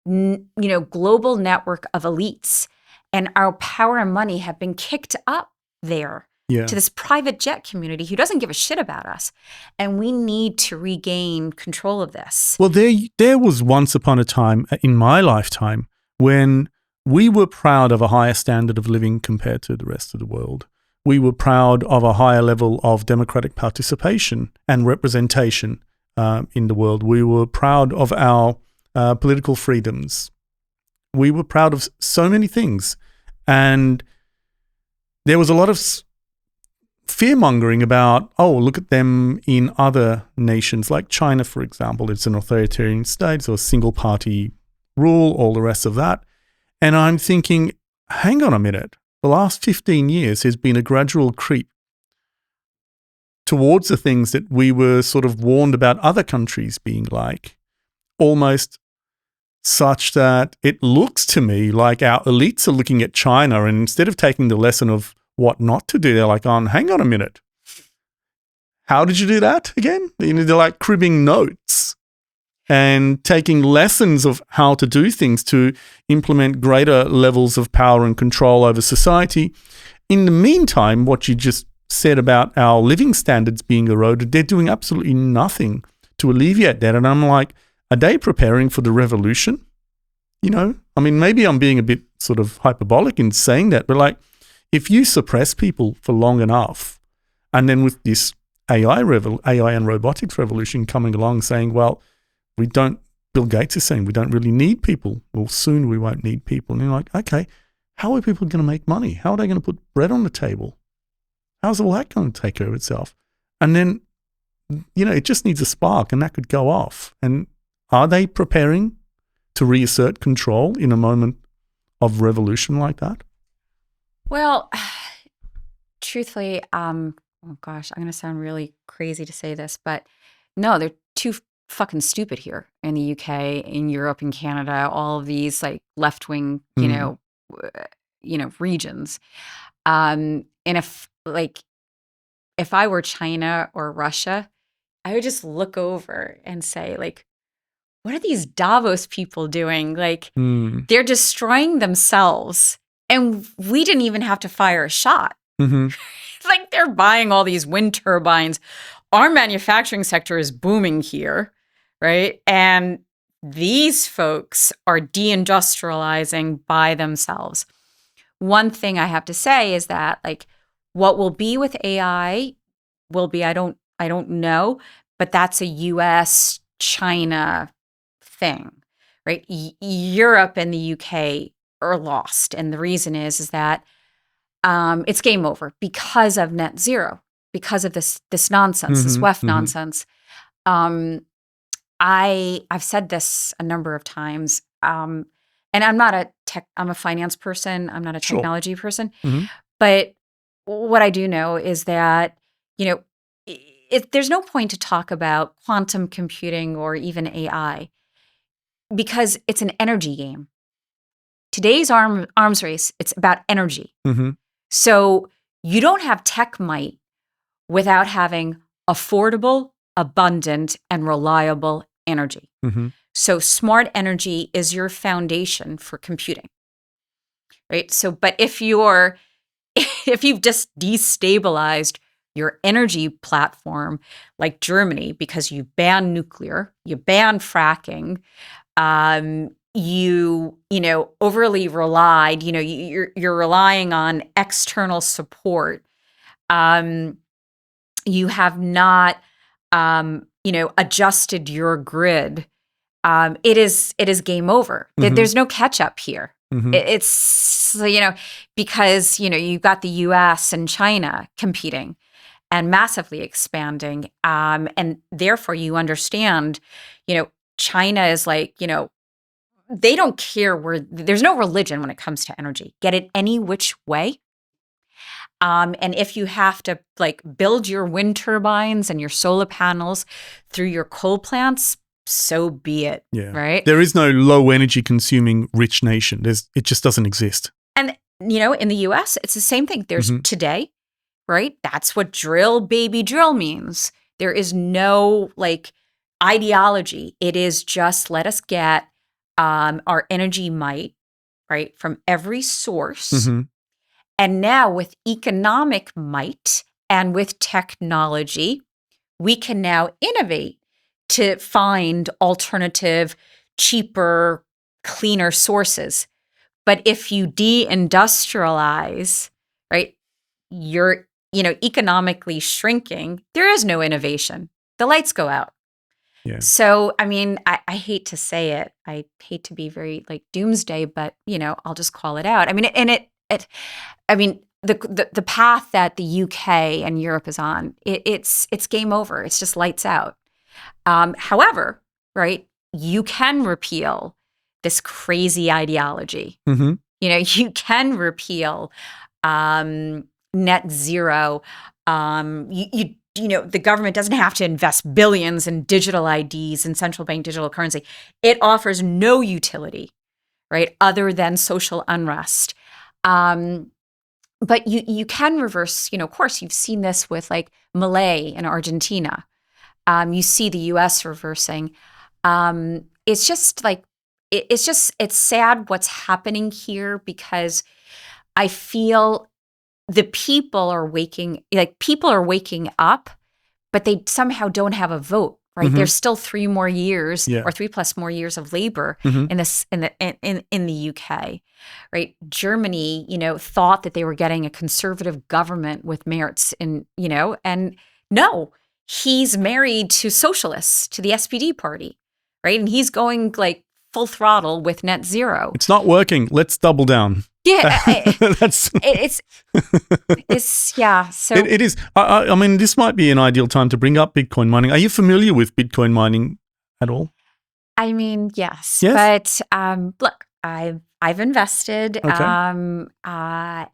global network of elites, and our power and money have been kicked up there to this private jet community who doesn't give a shit about us. And we need to regain control of this. Well, there was once upon a time in my lifetime when we were proud of a higher standard of living compared to the rest of the world. We were proud of a higher level of democratic participation and representation in the world. We were proud of our political freedoms. We were proud of so many things. And there was a lot of fear-mongering about, look at them in other nations, like China, for example. It's an authoritarian state, so a single-party rule, all the rest of that. And I'm thinking, hang on a minute. The last 15 years has been a gradual creep towards the things that we were sort of warned about other countries being like, almost such that it looks to me like our elites are looking at China, and instead of taking the lesson of what not to do, they're like, hang on a minute. How did you do that again? They're like cribbing notes and taking lessons of how to do things to implement greater levels of power and control over society. In the meantime, what you just said about our living standards being eroded, they're doing absolutely nothing to alleviate that. And I'm like, are they preparing for the revolution? Maybe I'm being a bit sort of hyperbolic in saying that, but like, if you suppress people for long enough, and then with this AI and robotics revolution coming along saying, well, Bill Gates is saying we don't really need people. Well, soon we won't need people. And you're like, okay, how are people going to make money? How are they going to put bread on the table? How's all that going to take care of itself? And then, it just needs a spark and that could go off. And are they preparing to reassert control in a moment of revolution like that? Well, truthfully, oh gosh, I'm going to sound really crazy to say this, but no, they're too fucking stupid here in the UK, in Europe, in Canada, all of these like left-wing, regions. And if I were China or Russia, I would just look over and say like, what are these Davos people doing? Like, they're destroying themselves. And we didn't even have to fire a shot. Like they're buying all these wind turbines. Our manufacturing sector is booming here, right? And these folks are deindustrializing by themselves. One thing I have to say is that like what will be with AI will be, I don't know, but that's a US, China thing, right? Europe and the UK are lost. And the reason is that it's game over because of net zero, because of this nonsense, this WEF nonsense. I've said this a number of times, and I'm a finance person. I'm not a technology person, but what I do know is that, there's no point to talk about quantum computing or even AI because it's an energy game. Today's arms race, it's about energy. So you don't have tech might without having affordable, abundant, and reliable energy. So smart energy is your foundation for computing, right? So, but if you've just destabilized your energy platform, like Germany, because you ban nuclear, you ban fracking, you overly relied, you're relying on external support. You have not, adjusted your grid. It is game over. There's no catch up here. It's, because, you've got the US and China competing and massively expanding. And therefore you understand, China is like, they don't care there's no religion when it comes to energy. Get it any which way. And if you have to build your wind turbines and your solar panels through your coal plants, so be it. Yeah. Right. There is no low energy consuming rich nation. It just doesn't exist. And, in the US, it's the same thing. There's today, right? That's what drill, baby, drill means. There is no ideology. It is just let us get our energy might, right, from every source. And now with economic might and with technology, we can now innovate to find alternative, cheaper, cleaner sources. But if you deindustrialize, right, you're, economically shrinking, there is no innovation. The lights go out. Yeah. So, I mean, I hate to say it. I hate to be very doomsday, but, I'll just call it out. I mean, the path that the UK and Europe is on, it's game over. It's just lights out. However, right, you can repeal this crazy ideology. You can repeal net zero. The government doesn't have to invest billions in digital IDs and central bank digital currency. It offers no utility, right, other than social unrest. But you can reverse, of course, you've seen this with Malay and Argentina. You see the US reversing. It's just it's sad what's happening here because I feel the people are waking up, but they somehow don't have a vote, right? There's still 3 more years or 3+ more years of labor in the UK, right? Germany, thought that they were getting a conservative government with Merz and no, he's married to socialists, to the SPD party, right? And he's going full throttle with net zero. It's not working. Let's double down. Yeah, That's yeah. So it is. I mean, this might be an ideal time to bring up Bitcoin mining. Are you familiar with Bitcoin mining at all? I mean, yes. But look, I've invested, Okay. and I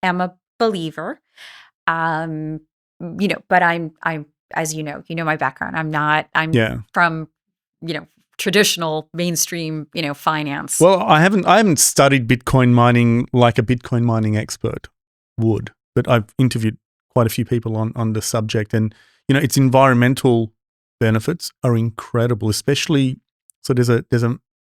am a believer. But I'm as my background. I'm from traditional mainstream, finance. Well, I haven't studied Bitcoin mining like a Bitcoin mining expert would, but I've interviewed quite a few people on the subject, and its environmental benefits are incredible. Especially, so there's a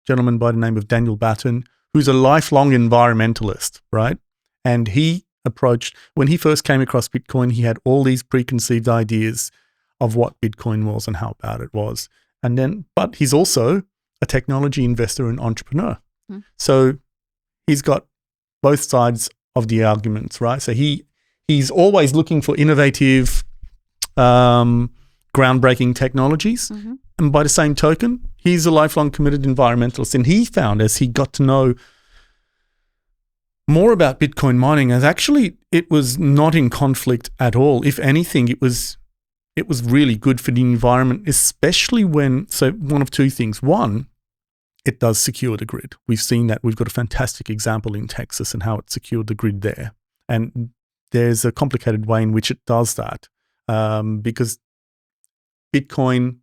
gentleman by the name of Daniel Batten who's a lifelong environmentalist, right? And he approached, when he first came across Bitcoin, he had all these preconceived ideas of what Bitcoin was and how bad it was. But he's also a technology investor and entrepreneur. So he's got both sides of the arguments, right? So he's always looking for innovative, groundbreaking technologies. And by the same token, he's a lifelong committed environmentalist. And he found, as he got to know more about Bitcoin mining, as actually it was not in conflict at all. If anything, it was really good for the environment, especially so one of two things. One, it does secure the grid. We've seen that. We've got a fantastic example in Texas and how it secured the grid there. And there's a complicated way in which it does that, because Bitcoin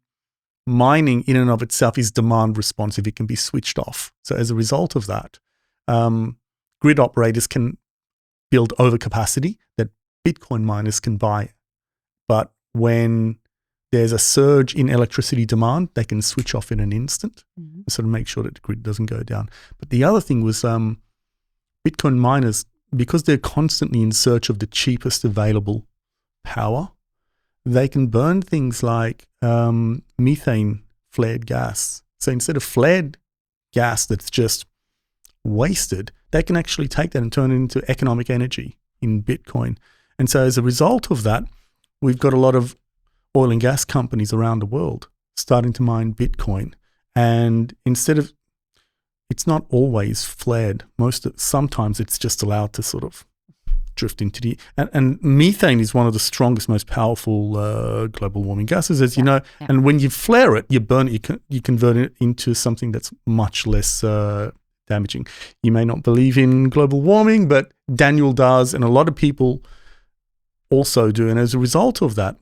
mining in and of itself is demand responsive. It can be switched off. So as a result of that, grid operators can build overcapacity that Bitcoin miners can buy. But when there's a surge in electricity demand, they can switch off in an instant, sort of make sure that the grid doesn't go down. But the other thing was Bitcoin miners, because they're constantly in search of the cheapest available power, they can burn things like methane flared gas. So instead of flared gas that's just wasted, they can actually take that and turn it into economic energy in Bitcoin. And so as a result of that, we've got a lot of oil and gas companies around the world starting to mine Bitcoin. And it's not always flared. Sometimes it's just allowed to sort of drift into and methane is one of the strongest, most powerful global warming gases, as you know. Yeah. And when you flare it, you burn it, you convert it into something that's much less damaging. You may not believe in global warming, but Daniel does, and a lot of people also do. And as a result of that,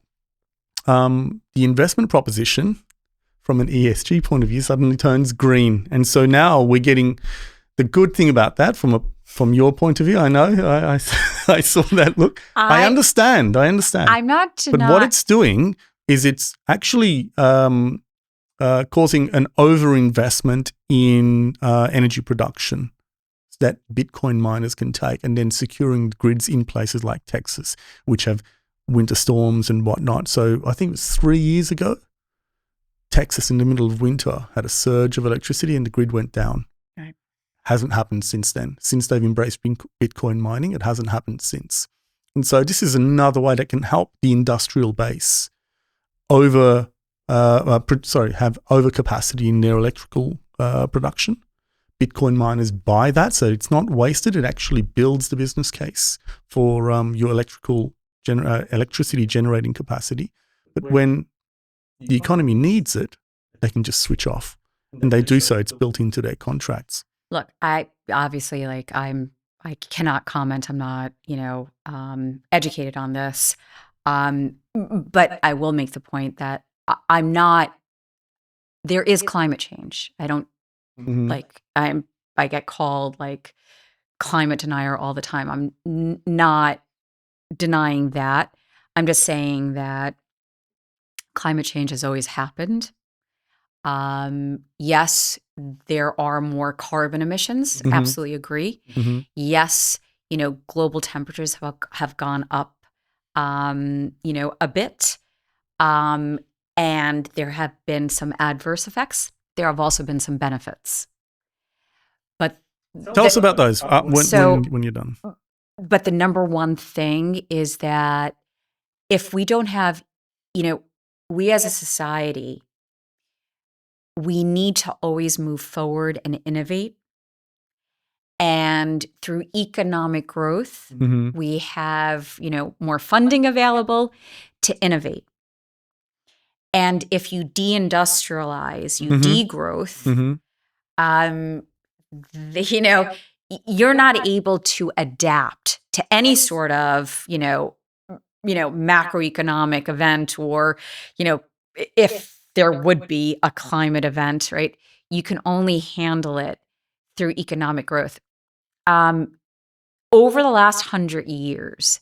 the investment proposition from an ESG point of view suddenly turns green. And so now we're getting the good thing about that from your point of view. I know I saw that look. I understand. I'm not But what it's doing is it's actually causing an overinvestment in energy production that Bitcoin miners can take, and then securing grids in places like Texas, which have winter storms and whatnot. So I think it was 3 years ago, Texas in the middle of winter had a surge of electricity and the grid went down. Right. Hasn't happened since then. Since they've embraced Bitcoin mining, it hasn't happened since. And so this is another way that can help the industrial base have overcapacity in their electrical production. Bitcoin miners buy that, so it's not wasted. It actually builds the business case for your electricity generating capacity. But when the economy needs it, they can just switch off, and they do so. It's built into their contracts. Look, I obviously I cannot comment. I'm not educated on this, but I will make the point that I'm not. There is climate change. I don't. I get called climate denier all the time. I'm not denying that. I'm just saying that climate change has always happened. Yes, there are more carbon emissions. Absolutely agree. Yes, global temperatures have gone up, a bit. And there have been some adverse effects. There have also been some benefits. But tell us about those when you're done. But the number one thing is that if we don't have, we as a society, we need to always move forward and innovate. And through economic growth, we have, more funding available to innovate. And if you deindustrialize, you degrowth, you're not able to adapt to any sort of, macroeconomic event, or, if there would be a climate event, right? You can only handle it through economic growth. Over the last 100 years,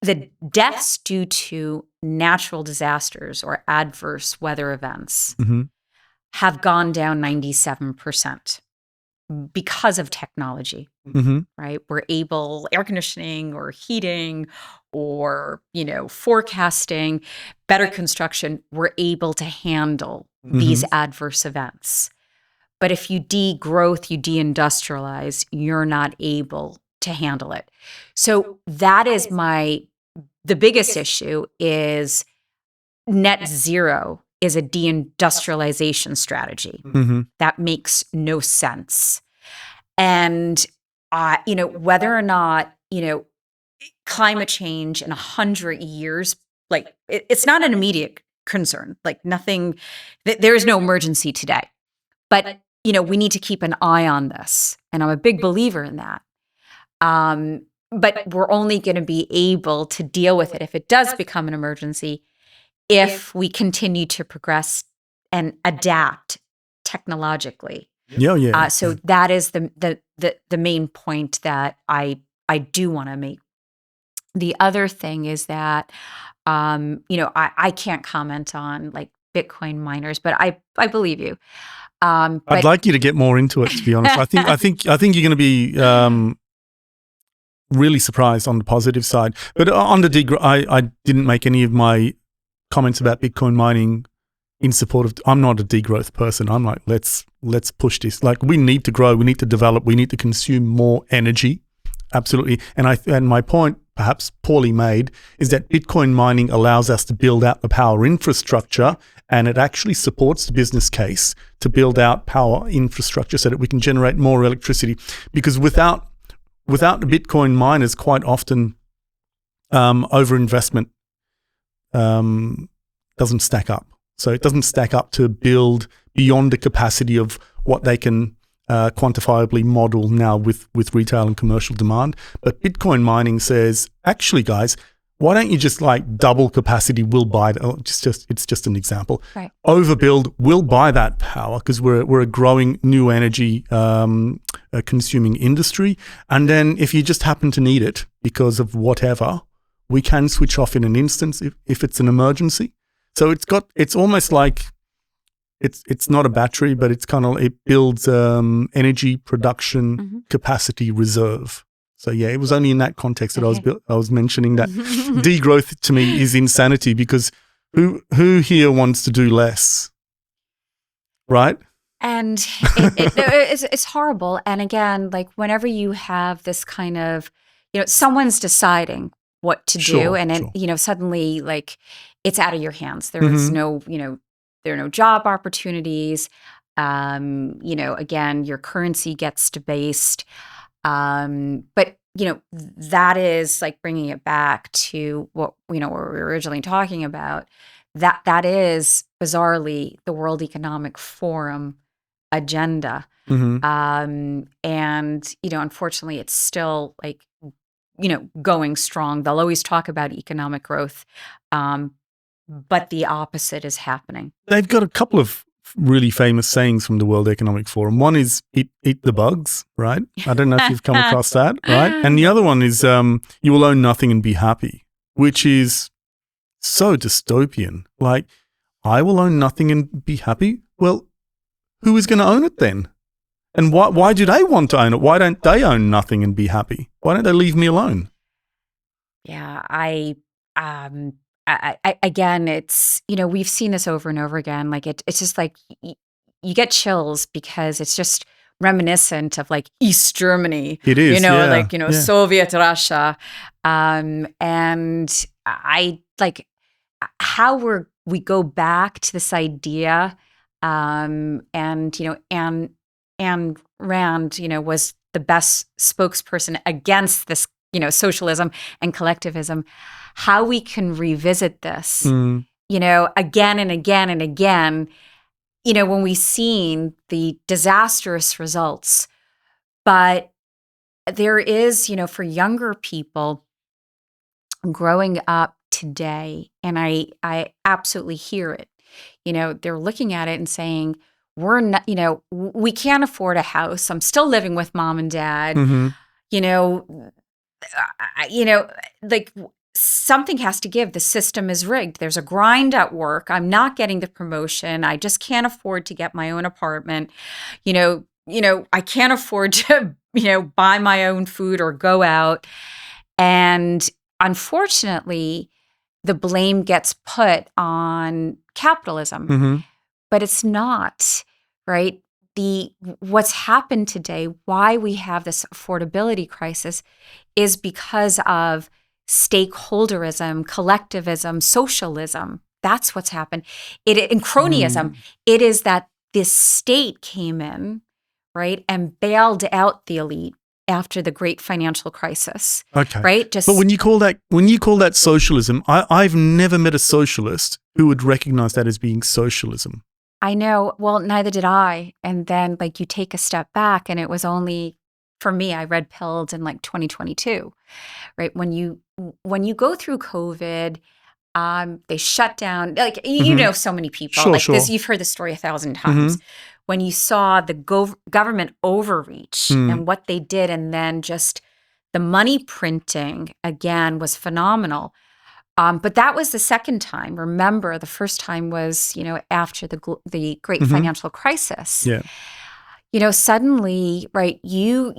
the deaths due to natural disasters or adverse weather events have gone down 97% because of technology, right? We're able, air conditioning or heating or, forecasting, better construction, we're able to handle these adverse events. But if you degrowth, you deindustrialize, you're not able to handle it. So that is the biggest issue is net zero is a deindustrialization strategy. That makes no sense. And, whether or not, climate change in 100 years, like it's not an immediate concern, like nothing, there is no emergency today. But, we need to keep an eye on this. And I'm a big believer in that. But we're only going to be able to deal with it if it does become an emergency, if we continue to progress and adapt technologically. Yeah. So that is the main point that I do want to make. The other thing is that, I can't comment on like Bitcoin miners, but I believe you. I'd like you to get more into it, to be honest. I think you're going to be really surprised on the positive side. But on the I didn't make any of my comments about Bitcoin mining in support of. I'm not a degrowth person. I'm like, let's push this. Like, we need to grow. We need to develop. We need to consume more energy. Absolutely. And my point, perhaps poorly made, is that Bitcoin mining allows us to build out the power infrastructure, and it actually supports the business case to build out power infrastructure so that we can generate more electricity. Because without the Bitcoin miners, quite often overinvestment doesn't stack up. So it doesn't stack up to build beyond the capacity of what they can quantifiably model now with retail and commercial demand. But Bitcoin mining says, actually, guys, why don't you just like double capacity? We'll buy it. It's just an example. Right. Overbuild. We'll buy that power because we're a growing new energy consuming industry. And then if you just happen to need it because of whatever, we can switch off in an instant if it's an emergency. So it's almost like it's not a battery, but it builds energy production capacity reserve. So yeah, it was only in that context that I was mentioning that degrowth to me is insanity, because who here wants to do less, right? And it's horrible. And again, like whenever you have this kind of, someone's deciding what to do, and then suddenly like it's out of your hands. There is no, there are no job opportunities. Again, your currency gets debased. But that is like bringing it back to what we were originally talking about. That is bizarrely the World Economic Forum agenda. And unfortunately, it's still like going strong. They'll always talk about economic growth, but the opposite is happening. They've got a couple of really famous sayings from the World Economic Forum. One is eat the bugs, right? I don't know if you've come across that, right? And the other one is you will own nothing and be happy, which is so dystopian. Like, I will own nothing and be happy? Well, who is going to own it then? And why do they want to own it? Why don't they own nothing and be happy? Why don't they leave me alone? Yeah, again, it's, we've seen this over and over again. Like it's just like you get chills because it's just reminiscent of like East Germany. It is, Soviet Russia. And I like how we go back to this idea. And Ayn Rand, was the best spokesperson against this, socialism and collectivism. How we can revisit this, again and again and again, when we've seen the disastrous results. But there is, for younger people growing up today, and I absolutely hear it, they're looking at it and saying, we're not, we can't afford a house. I'm still living with mom and dad, like something has to give. The system is rigged. There's a grind at work. I'm not getting the promotion. I just can't afford to get my own apartment. I can't afford to, buy my own food or go out. And unfortunately, the blame gets put on capitalism, but it's not, right? What's happened today, why we have this affordability crisis, is because of stakeholderism, collectivism, socialism. That's what's happened. And cronyism. It is that this state came in, right, and bailed out the elite after the great financial crisis. Okay. Right? But when you call that socialism, I've never met a socialist who would recognize that as being socialism. I know. Well, neither did I. And then like you take a step back, and it was only, for me, I red pilled in like 2022, right? When you go through COVID, they shut down, like, you know, so many people Sure, like sure. this. You've heard this story 1,000 times. When you saw the government overreach and what they did, and then just the money printing again was phenomenal. But that was the second time. Remember, the first time was, you know, after the great financial crisis. Yeah. You know, suddenly, right, you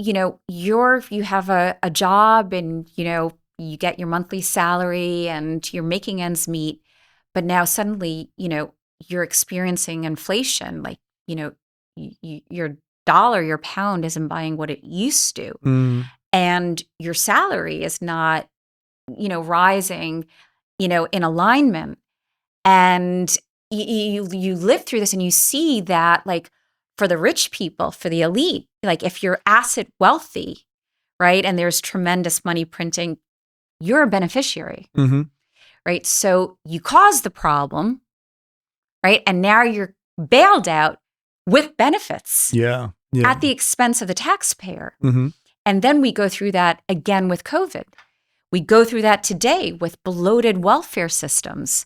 have a job, and, you know, you get your monthly salary and you're making ends meet. But now suddenly, you know, you're experiencing inflation. Like, you know, your dollar, your pound isn't buying what it used to. And your salary is not, you know, rising, you know, in alignment. And you live through this, and you see that, like, for the rich people, for the elite, like if you're asset wealthy, right, and there's tremendous money printing, you're a beneficiary, right? So you caused the problem, right? And now you're bailed out with benefits at the expense of the taxpayer. And then we go through that again with COVID. We go through that today with bloated welfare systems,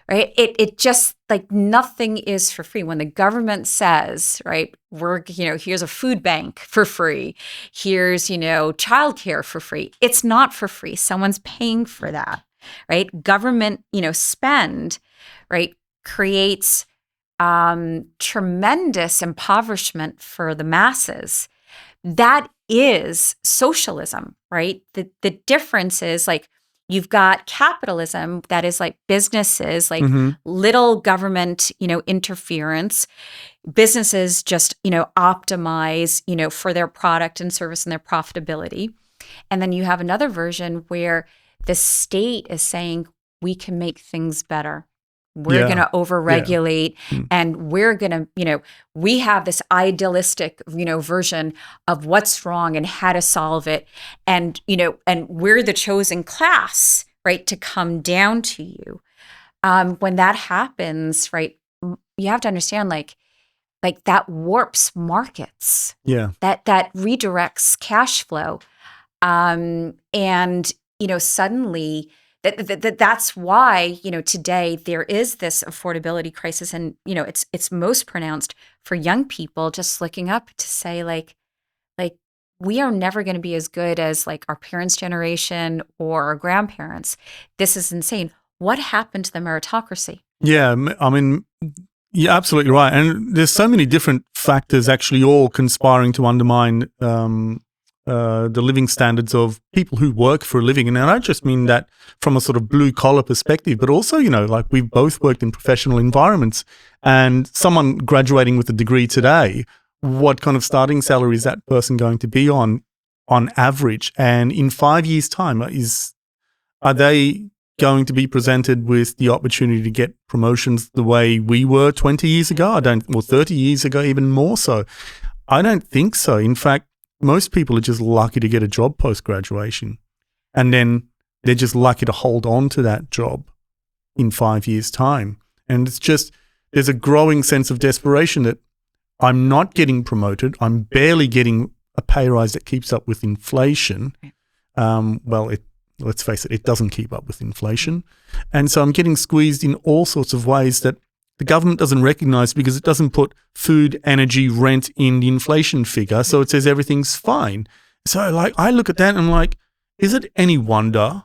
right? It just, like, nothing is for free. When the government says, right, you know, here's a food bank for free, here's, you know, childcare for free. It's not for free. Someone's paying for that, right? Government, you know, spend, right, creates tremendous impoverishment for the masses. That is socialism, right? The difference is, like, you've got capitalism that is like businesses, like little government, you know, interference. Businesses just, you know, optimize, you know, for their product and service and their profitability. And then you have another version where the state is saying, we can make things better. We're going to overregulate, and we're going to, you know, we have this idealistic, you know, version of what's wrong and how to solve it. And, you know, and we're the chosen class, right, to come down to you. When that happens, right, you have to understand, like that warps markets. Yeah. That redirects cash flow. And, you know, suddenly that's why, you know, today there is this affordability crisis, and, you know, it's most pronounced for young people just looking up to say, like we are never going to be as good as, like, our parents' generation or our grandparents. This is insane. What happened to the meritocracy? Yeah, I mean, you're absolutely right. And there's so many different factors actually all conspiring to undermine the living standards of people who work for a living. And I don't just mean that from a sort of blue collar perspective, but also, you know, like, we've both worked in professional environments, and someone graduating with a degree today, what kind of starting salary is that person going to be on average? And in 5 years' time, are they going to be presented with the opportunity to get promotions the way we were 20 years ago? 30 years ago, even more so. I don't think so. In fact, most people are just lucky to get a job post-graduation, and then they're just lucky to hold on to that job in 5 years' time. And it's just, there's a growing sense of desperation that I'm not getting promoted. I'm barely getting a pay rise that keeps up with inflation. Let's face it, it doesn't keep up with inflation. And so I'm getting squeezed in all sorts of ways that the government doesn't recognize, because it doesn't put food, energy, rent in the inflation figure. So it says everything's fine. So, like, I look at that and I'm like, is it any wonder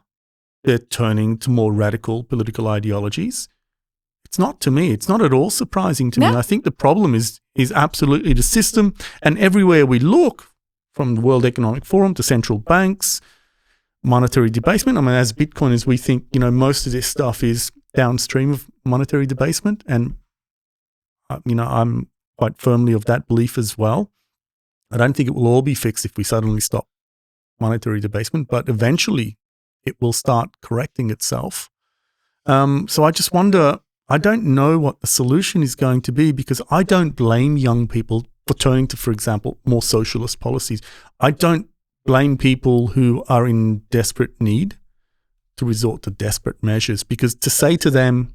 they're turning to more radical political ideologies? It's not to me. It's not at all surprising to me. I think the problem is absolutely the system, and everywhere we look, from the World Economic Forum to central banks, monetary debasement. I mean, as Bitcoiners, we think, you know, most of this stuff is downstream of monetary debasement, and you know, I'm quite firmly of that belief as well. I don't think it will all be fixed if we suddenly stop monetary debasement, but eventually it will start correcting itself. So I just wonder, I don't know what the solution is going to be, because I don't blame young people for turning to, for example, more socialist policies. I don't blame people who are in desperate need to resort to desperate measures, because to say to them,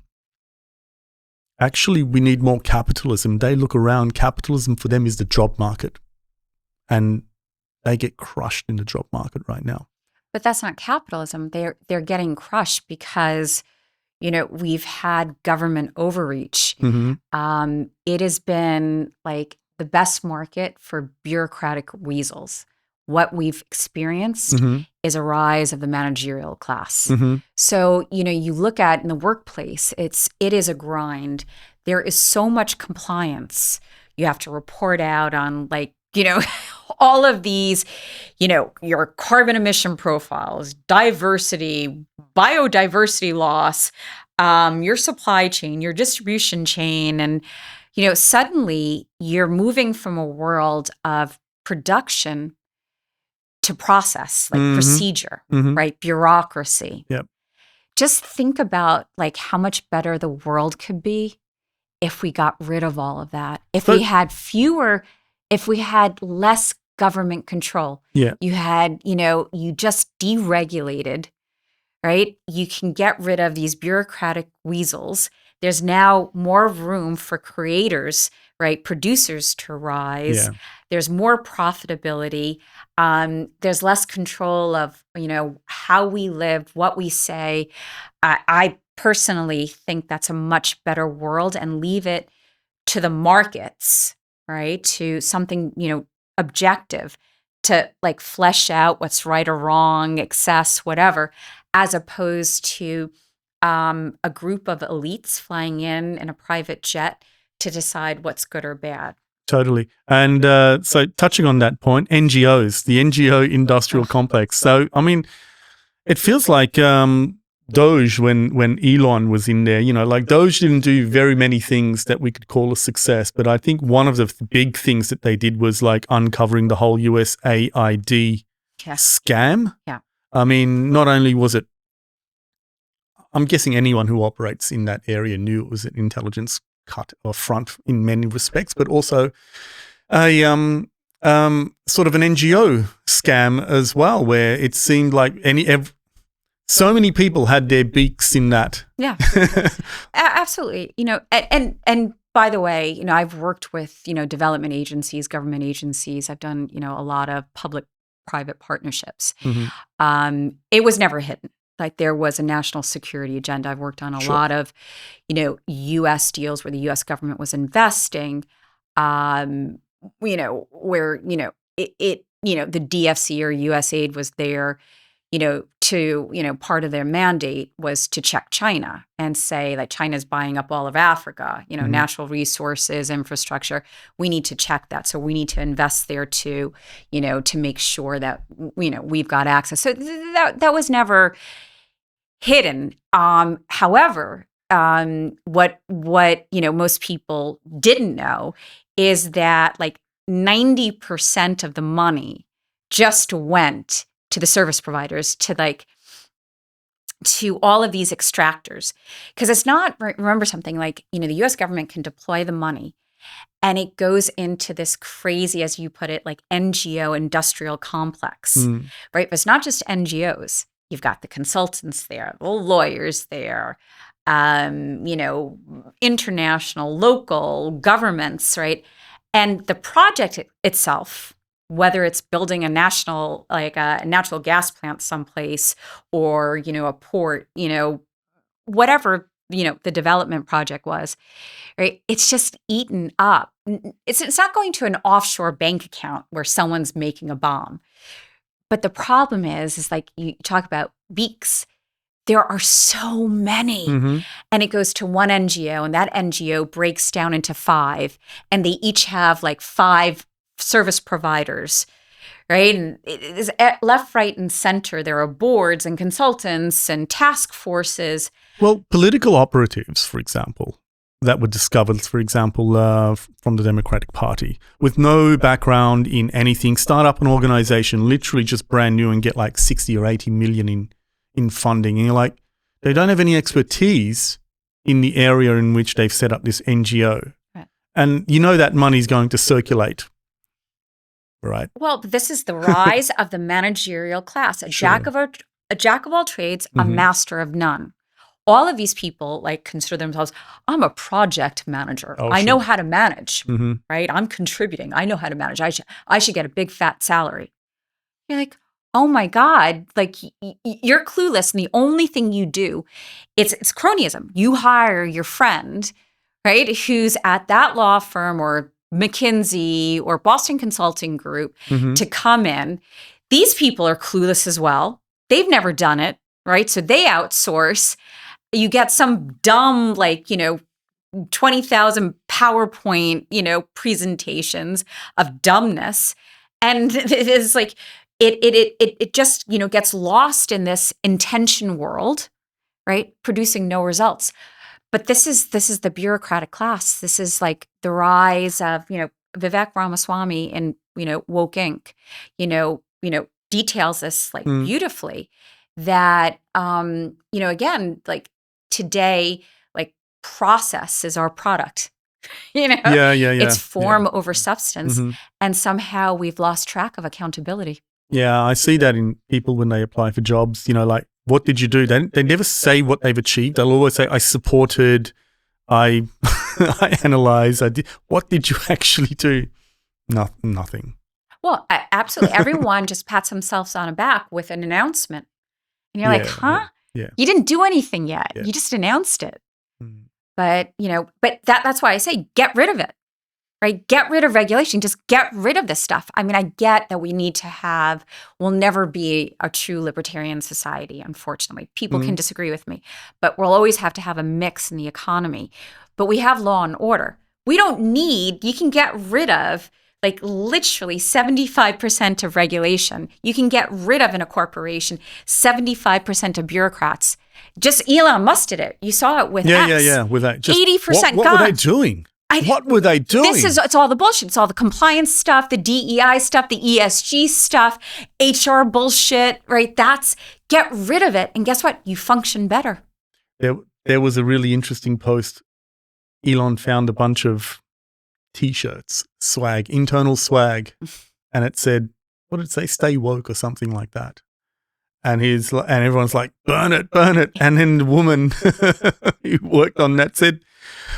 actually, we need more capitalism, they look around, capitalism for them is the job market, and they get crushed in the job market right now. But that's not capitalism. They're getting crushed because, we've had government overreach. It has been like the best market for bureaucratic weasels. What we've experienced is a rise of the managerial class. So, you look at in the workplace, it is a grind. There is so much compliance. You have to report out on all of these, your carbon emission profiles, diversity, biodiversity loss, your supply chain, your distribution chain. And, suddenly you're moving from a world of production to process, procedure, right? Bureaucracy. Yep. Just think about how much better the world could be if we got rid of all of that. If we had less government control. Yeah. You had, you just deregulated, right? You can get rid of these bureaucratic weasels. There's now more room for creators, right? Producers to rise. Yeah. There's more profitability. There's less control of, how we live, what we say. I personally think that's a much better world, and leave it to the markets, right? To something, objective, to flesh out what's right or wrong, excess, whatever, as opposed to a group of elites flying in a private jet to decide what's good or bad. Totally. And so touching on that point, NGOs, the NGO industrial complex. So, I mean, it feels like Doge when Elon was in there, Doge didn't do very many things that we could call a success. But I think one of the big things that they did was uncovering the whole US AID scam. Yeah. I mean, not only was it, I'm guessing anyone who operates in that area knew it was an intelligence cut or front in many respects, but also a sort of an NGO scam as well, where it seemed like so many people had their beaks in that. Yeah, absolutely. And by the way, I've worked with, development agencies, government agencies. I've done, a lot of public-private partnerships. It was never hidden. There was a national security agenda. I've worked on a lot of, U.S. deals where the U.S. government was investing, where, the DFC or USAID was there, to, part of their mandate was to check China and say China's buying up all of Africa, natural resources, infrastructure. We need to check that. So we need to invest there to make sure that, we've got access. So that was never hidden. However, what most people didn't know is that 90% of the money just went to the service providers, to all of these extractors. Because it's not, remember something, the US government can deploy the money and it goes into this crazy, as you put it, NGO industrial complex, right? But it's not just NGOs. You've got the consultants there, the lawyers there, international, local governments, right? And the project itself, whether it's building a national, a natural gas plant someplace, or, a port, whatever, the development project was, right? It's just eaten up. It's not going to an offshore bank account where someone's making a bomb. But the problem is you talk about beaks. There are so many. And it goes to one NGO, and that NGO breaks down into 5, and they each have 5 service providers, right? And it is left, right, and center. There are boards and consultants and task forces. Well, political operatives, for example, that were discovered, for example, from the Democratic Party, with no background in anything, start up an organization, literally just brand new, and get 60 or 80 million in funding. And you're they don't have any expertise in the area in which they've set up this NGO. Right. And you know that money's going to circulate, right? Well, this is the rise of the managerial class, a Sure. jack of all trades, a master of none. All of these people like consider themselves, I'm a project manager. Oh, I know sure. how to manage, Mhm. right? I'm contributing. I know how to manage. I should get a big fat salary. You're like, oh my God, like you're clueless. And the only thing you do, it's cronyism. You hire your friend, right, who's at that law firm or McKinsey or Boston Consulting Group Mhm. to come in. These people are clueless as well. They've never done it, right? So they outsource. You get some dumb, like, 20,000 PowerPoint, presentations of dumbness. And it is like, it just, gets lost in this intention world, right? Producing no results. But this is the bureaucratic class. This is like the rise of, Vivek Ramaswamy in, Woke Inc., details this like Mm. beautifully that, again, like today, like process is our product, Yeah. it's form over substance. Mhm. And somehow we've lost track of accountability. Yeah, I see that in people when they apply for jobs, like, what did you do? They never say what they've achieved. They'll always say, I supported, I I analyzed, I did. What did you actually do? Nothing. Well, absolutely. Everyone just pats themselves on the back with an announcement. And you're like, huh? Yeah. You didn't do anything yet. Yeah. You just announced it. Mm. But, that's why I say get rid of it, right? Get rid of regulation. Just get rid of this stuff. I mean, I get that we'll never be a true libertarian society, unfortunately. People can disagree with me, but we'll always have to have a mix in the economy. But we have law and order. You can get rid of like literally 75% of regulation. You can get rid of in a corporation 75% of bureaucrats. Just Elon Musk did it. You saw it with X. Yeah. With that, just 80% what gone. were they doing? What were they doing? It's all the bullshit. It's all the compliance stuff, the DEI stuff, the ESG stuff, HR bullshit, right? Get rid of it. And guess what? You function better. There was a really interesting post. Elon found a bunch of T-shirts, swag, internal swag, and it said, what did it say? Stay woke or something like that. And everyone's like, burn it. And then the woman who worked on that said,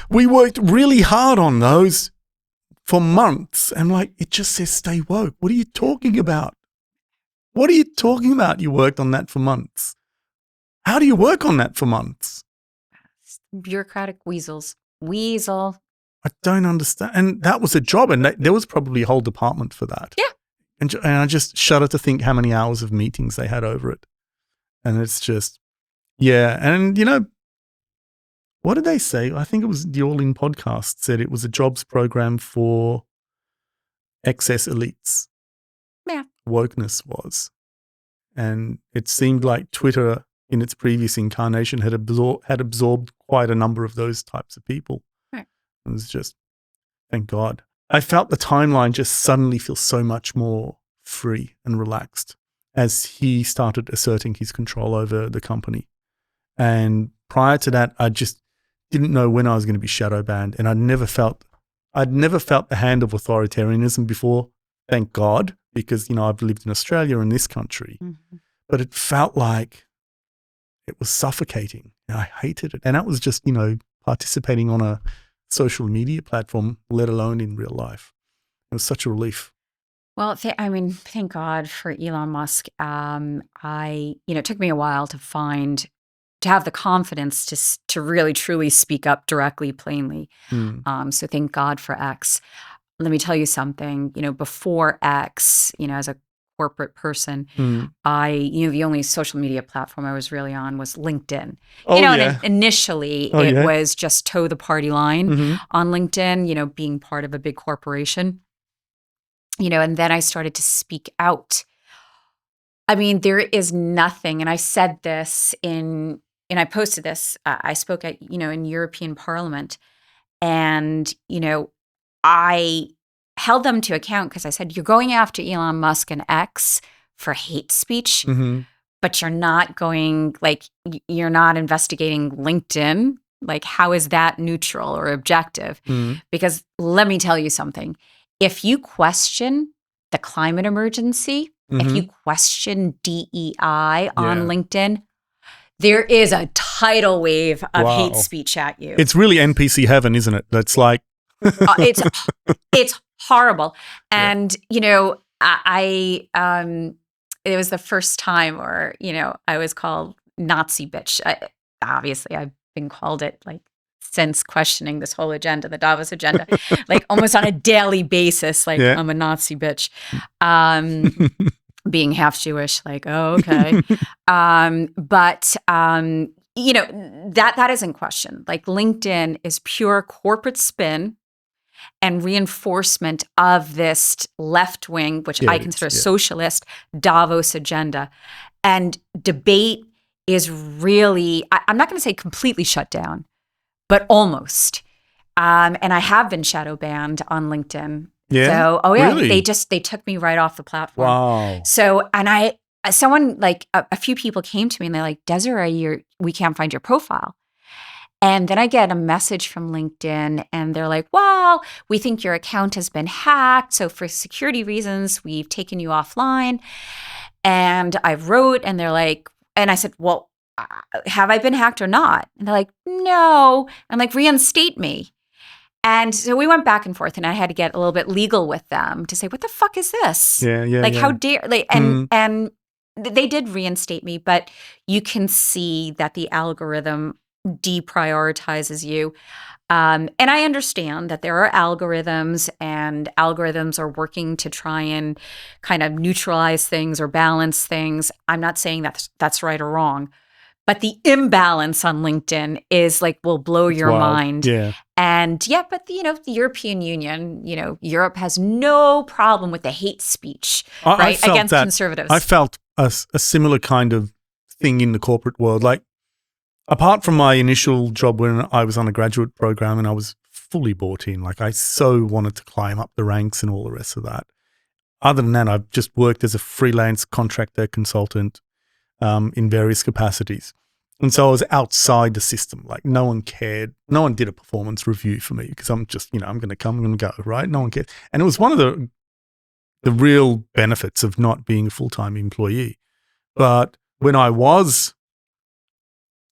we worked really hard on those for months. And like, it just says stay woke. What are you talking about? You worked on that for months. How do you work on that for months? Bureaucratic weasel. I don't understand. And that was a job. And there was probably a whole department for that. Yeah. And I just shudder to think how many hours of meetings they had over it. And it's just, yeah. And, what did they say? I think it was the All In podcast said it was a jobs program for excess elites. Yeah. Wokeness was. And it seemed like Twitter in its previous incarnation had absorbed quite a number of those types of people. Right. It was just, thank God. I felt the timeline just suddenly feel so much more free and relaxed as he started asserting his control over the company. And prior to that, I just didn't know when I was going to be shadow banned. And I'd never felt the hand of authoritarianism before, thank God, because, I've lived in Australia and this country. Mm-hmm. But it felt like it was suffocating. And I hated it. And that was just, participating on a social media platform, let alone in real life. It was such a relief. Well, thank God for Elon Musk. It took me a while to have the confidence to really truly speak up directly, plainly. So thank God for X. Let me tell you something. Before X, as a corporate person, the only social media platform I was really on was LinkedIn. And initially it was just toe the party line on LinkedIn. Being part of a big corporation. And then I started to speak out. There is nothing, and I said this and I posted this, I spoke at, in European Parliament, and, I held them to account because I said, you're going after Elon Musk and X for hate speech, but you're not investigating LinkedIn Like, how is that neutral or objective? Because let me tell you something. If you question the climate emergency, if you question DEI on LinkedIn, there is a tidal wave of hate speech at you. It's really NPC heaven, isn't it? That's like it's horrible. And you know, I it was the first time where, you know, I was called Nazi bitch. Obviously, I've been called it like since questioning this whole agenda, the Davos agenda, like almost on a daily basis. Like I'm a Nazi bitch. Being half Jewish, like, oh, okay. But you know, that is in question. Like LinkedIn is pure corporate spin and reinforcement of this left wing, which I consider socialist Davos agenda. And debate is really, I'm not going to say completely shut down, but almost. And I have been shadow banned on LinkedIn. Yeah. So, Really? they took me right off the platform. Wow. So, and someone like a few people came to me and they're like, Desiree, we can't find your profile. And then I get a message from LinkedIn and they're like, well, we think your account has been hacked. So for security reasons, we've taken you offline. And I wrote and they're like, and I said, well, have I been hacked or not? And they're like, no. I'm like, reinstate me. And so we went back and forth and I had to get a little bit legal with them to say, what the fuck is this? Like, how dare, like, and they did reinstate me, but you can see that the algorithm deprioritizes you. And I understand that there are algorithms and algorithms are working to try and kind of neutralize things or balance things. I'm not saying that's right or wrong, but the imbalance on LinkedIn is like, will blow your mind. Yeah. And but you know, the European Union, you know, Europe has no problem with the hate speech, right, against conservatives. I felt a similar kind of thing in the corporate world. Like, apart from my initial job when I was on a graduate program and I was fully bought in, like I so wanted to climb up the ranks and all the rest of that. Other than that, I've just worked as a freelance contractor consultant in various capacities. And so I was outside the system. Like, no one cared. No one did a performance review for me because I'm just, you know, I'm going to come, I'm going to go, right? No one cared. And it was one of the real benefits of not being a full-time employee. But when I was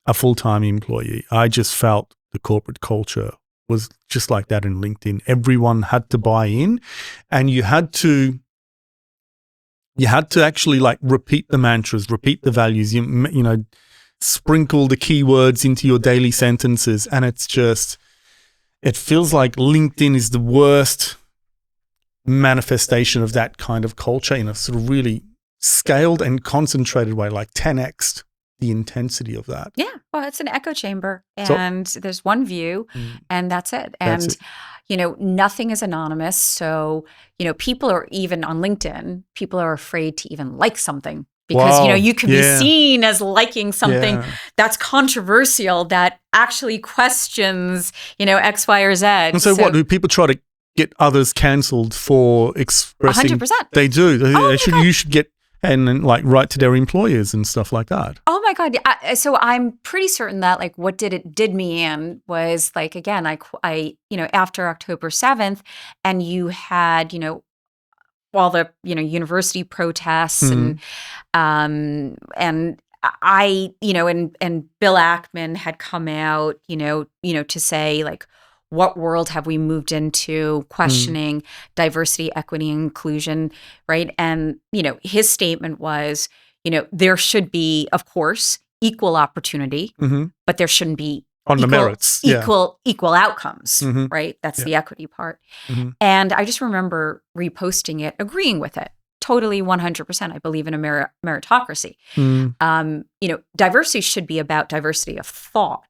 a full-time employee, I just felt the corporate culture was just like that in LinkedIn. Everyone had to buy in and you had to actually like repeat the mantras, repeat the values, you know, sprinkle the keywords into your daily sentences. And it's just, it feels like LinkedIn is the worst manifestation of that kind of culture in a sort of really scaled and concentrated way, like 10x the intensity of that. Yeah, well, it's an echo chamber and there's one view and that's it. And, you know, nothing is anonymous. So, you know, people are even on LinkedIn, people are afraid to even like something because, you know, you can be seen as liking something that's controversial that actually questions, you know, X, Y, or Z. And so what, do people try to get others cancelled for expressing? 100%. They do. You should get and like write to their employers and stuff like that. Oh my God. So I'm pretty certain that like what did me in was like, again, I, you know, after October 7th and you had, you know, all the, you know, university protests and I, you know, and Bill Ackman had come out, you know, to say like, what world have we moved into, questioning diversity, equity, and inclusion, right? And, you know, his statement was, you know, there should be, of course, equal opportunity, but there shouldn't be on the merits, equal outcomes, right? That's the equity part. And I just remember reposting it, agreeing with it. Totally 100%. I believe in a meritocracy. You know, diversity should be about diversity of thought.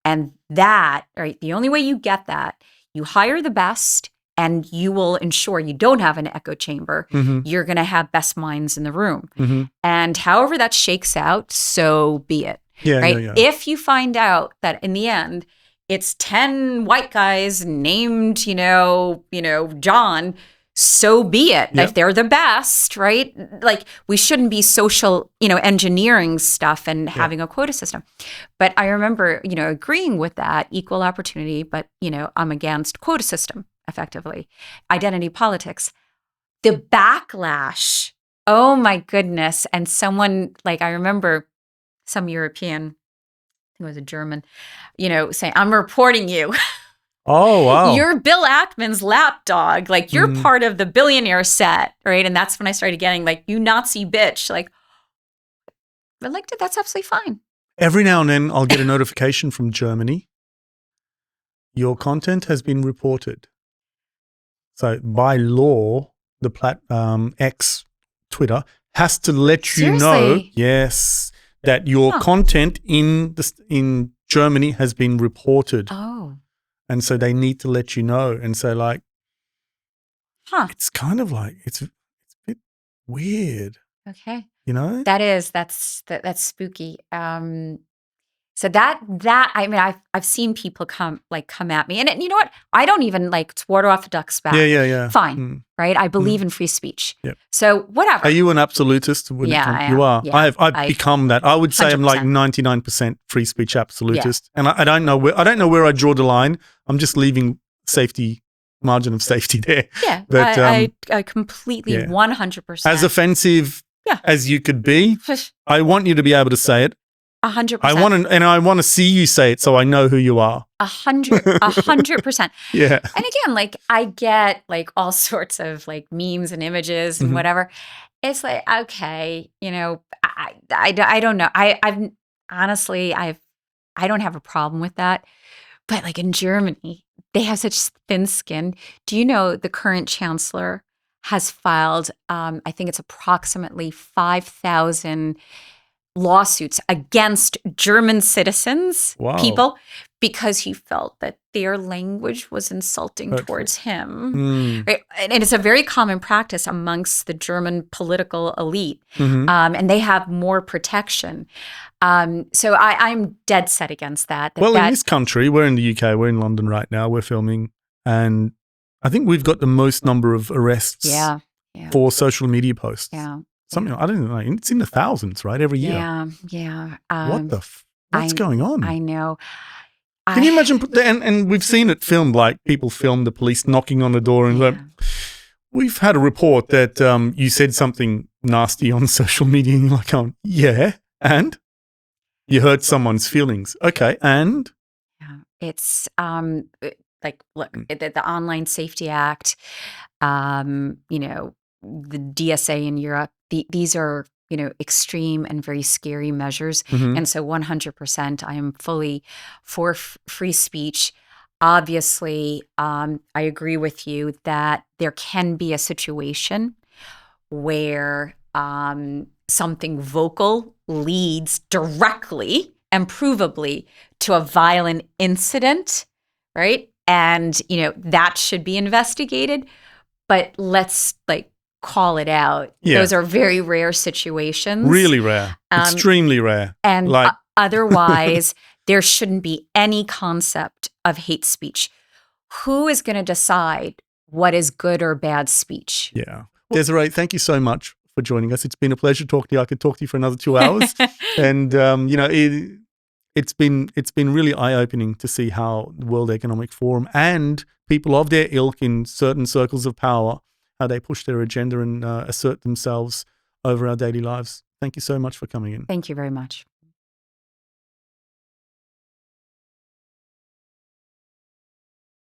And that, right, the only way you get that, you hire the best and you will ensure you don't have an echo chamber. You're going to have best minds in the room. And however that shakes out, so be it. If you find out that in the end, it's 10 white guys named, you know, John so be it. Yep. If they're the best, right? Like we shouldn't be social, engineering stuff and having a quota system. But I remember, agreeing with that equal opportunity, but, I'm against quota system effectively, identity politics. The backlash, oh my goodness. And someone I remember some European, I think it was a German, saying, I'm reporting you. Oh, wow. You're Bill Ackman's lapdog. You're part of the billionaire set, right? And that's when I started getting you Nazi bitch. That's absolutely fine. Every now and then I'll get a notification from Germany. Your content has been reported. So by law, the X, Twitter, has to let you know, yes, that your content in Germany has been reported. Oh. And so they need to let you know. And so it's kind of it's a bit weird. Okay. That's spooky. So that I mean, I've seen people come at me, and you know what? I don't even water off a duck's back. Yeah. Fine, right? I believe in free speech. Yep. So whatever. Are you an absolutist? Yeah, you are. Yeah, I've become that. I would say 100%. I'm 99% free speech absolutist, and I don't know where I draw the line. I'm just leaving margin of safety there. Yeah, but I completely 100%. As offensive as you could be, I want you to be able to say it. 100%. I want to see you say it so I know who you are. 100%. Yeah. And again, I get all sorts of memes and images and whatever. It's okay, I don't know. I've honestly, I don't have a problem with that. But in Germany, they have such thin skin. Do you know the current chancellor has filed, I think it's approximately 5,000 lawsuits against German citizens, people, because he felt that their language was insulting towards him. Right? And it's a very common practice amongst the German political elite. And they have more protection. So I'm dead set against that. In this country, we're in the UK, we're in London right now, we're filming, and I think we've got the most number of arrests for social media posts. Yeah. Something, I don't know, it's in the thousands, right, every year. Yeah. What's going on? I know. Can you imagine, and we've seen it filmed, people film the police knocking on the door and we've had a report that you said something nasty on social media and you're like, yeah, and? You hurt someone's feelings. Okay, and? Yeah, it's look, the Online Safety Act, the DSA in Europe, these are, extreme and very scary measures. And so 100%, I am fully for free speech. Obviously, I agree with you that there can be a situation where something vocal leads directly and provably to a violent incident, right? And, that should be investigated. But let's call it out. Yeah. Those are very rare situations. Really rare. Extremely rare. And otherwise, there shouldn't be any concept of hate speech. Who is going to decide what is good or bad speech? Yeah. Desiree, thank you so much for joining us. It's been a pleasure talking to you. I could talk to you for another 2 hours. And, it's been really eye-opening to see how the World Economic Forum and people of their ilk in certain circles of power, how they push their agenda and assert themselves over our daily lives. Thank you so much for coming in. Thank you very much.